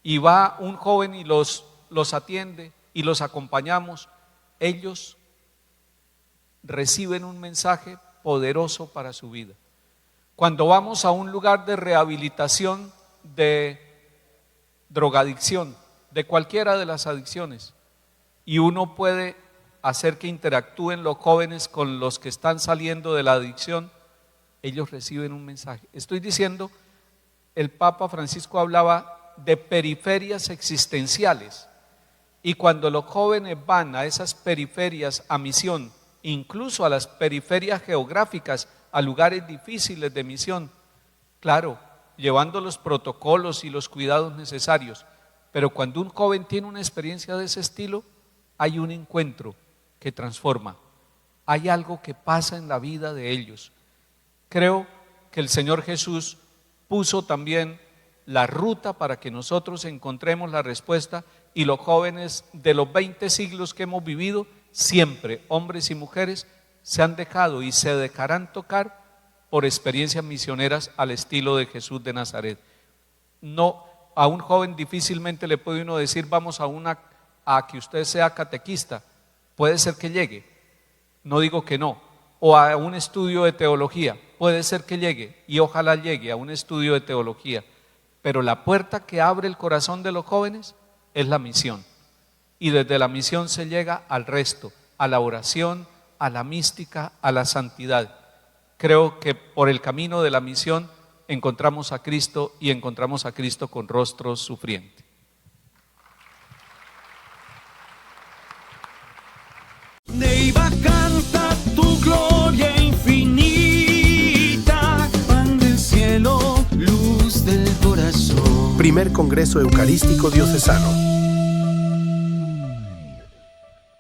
Speaker 1: y va un joven y los atiende y los acompañamos. Ellos reciben un mensaje poderoso para su vida. Cuando vamos a un lugar de rehabilitación de drogadicción, de cualquiera de las adicciones, y uno puede hacer que interactúen los jóvenes con los que están saliendo de la adicción, ellos reciben un mensaje. Estoy diciendo, el Papa Francisco hablaba de periferias existenciales, y cuando los jóvenes van a esas periferias a misión, incluso a las periferias geográficas, a lugares difíciles de misión, claro, llevando los protocolos y los cuidados necesarios, pero cuando un joven tiene una experiencia de ese estilo, hay un encuentro que transforma, hay algo que pasa en la vida de ellos. Creo que el Señor Jesús puso también la ruta para que nosotros encontremos la respuesta, y los jóvenes de los 20 siglos que hemos vivido, siempre, hombres y mujeres, se han dejado y se dejarán tocar por experiencias misioneras al estilo de Jesús de Nazaret. No, a un joven difícilmente le puede uno decir vamos a que usted sea catequista. Puede ser que llegue, no digo que no, o a un estudio de teología, puede ser que llegue, y ojalá llegue a un estudio de teología, pero la puerta que abre el corazón de los jóvenes es la misión, y desde la misión se llega al resto, a la oración, a la mística, a la santidad. Creo que por el camino de la misión encontramos a Cristo, y encontramos a Cristo con rostro sufriente.
Speaker 10: Neiva canta tu gloria infinita. Primer Congreso Eucarístico Diocesano.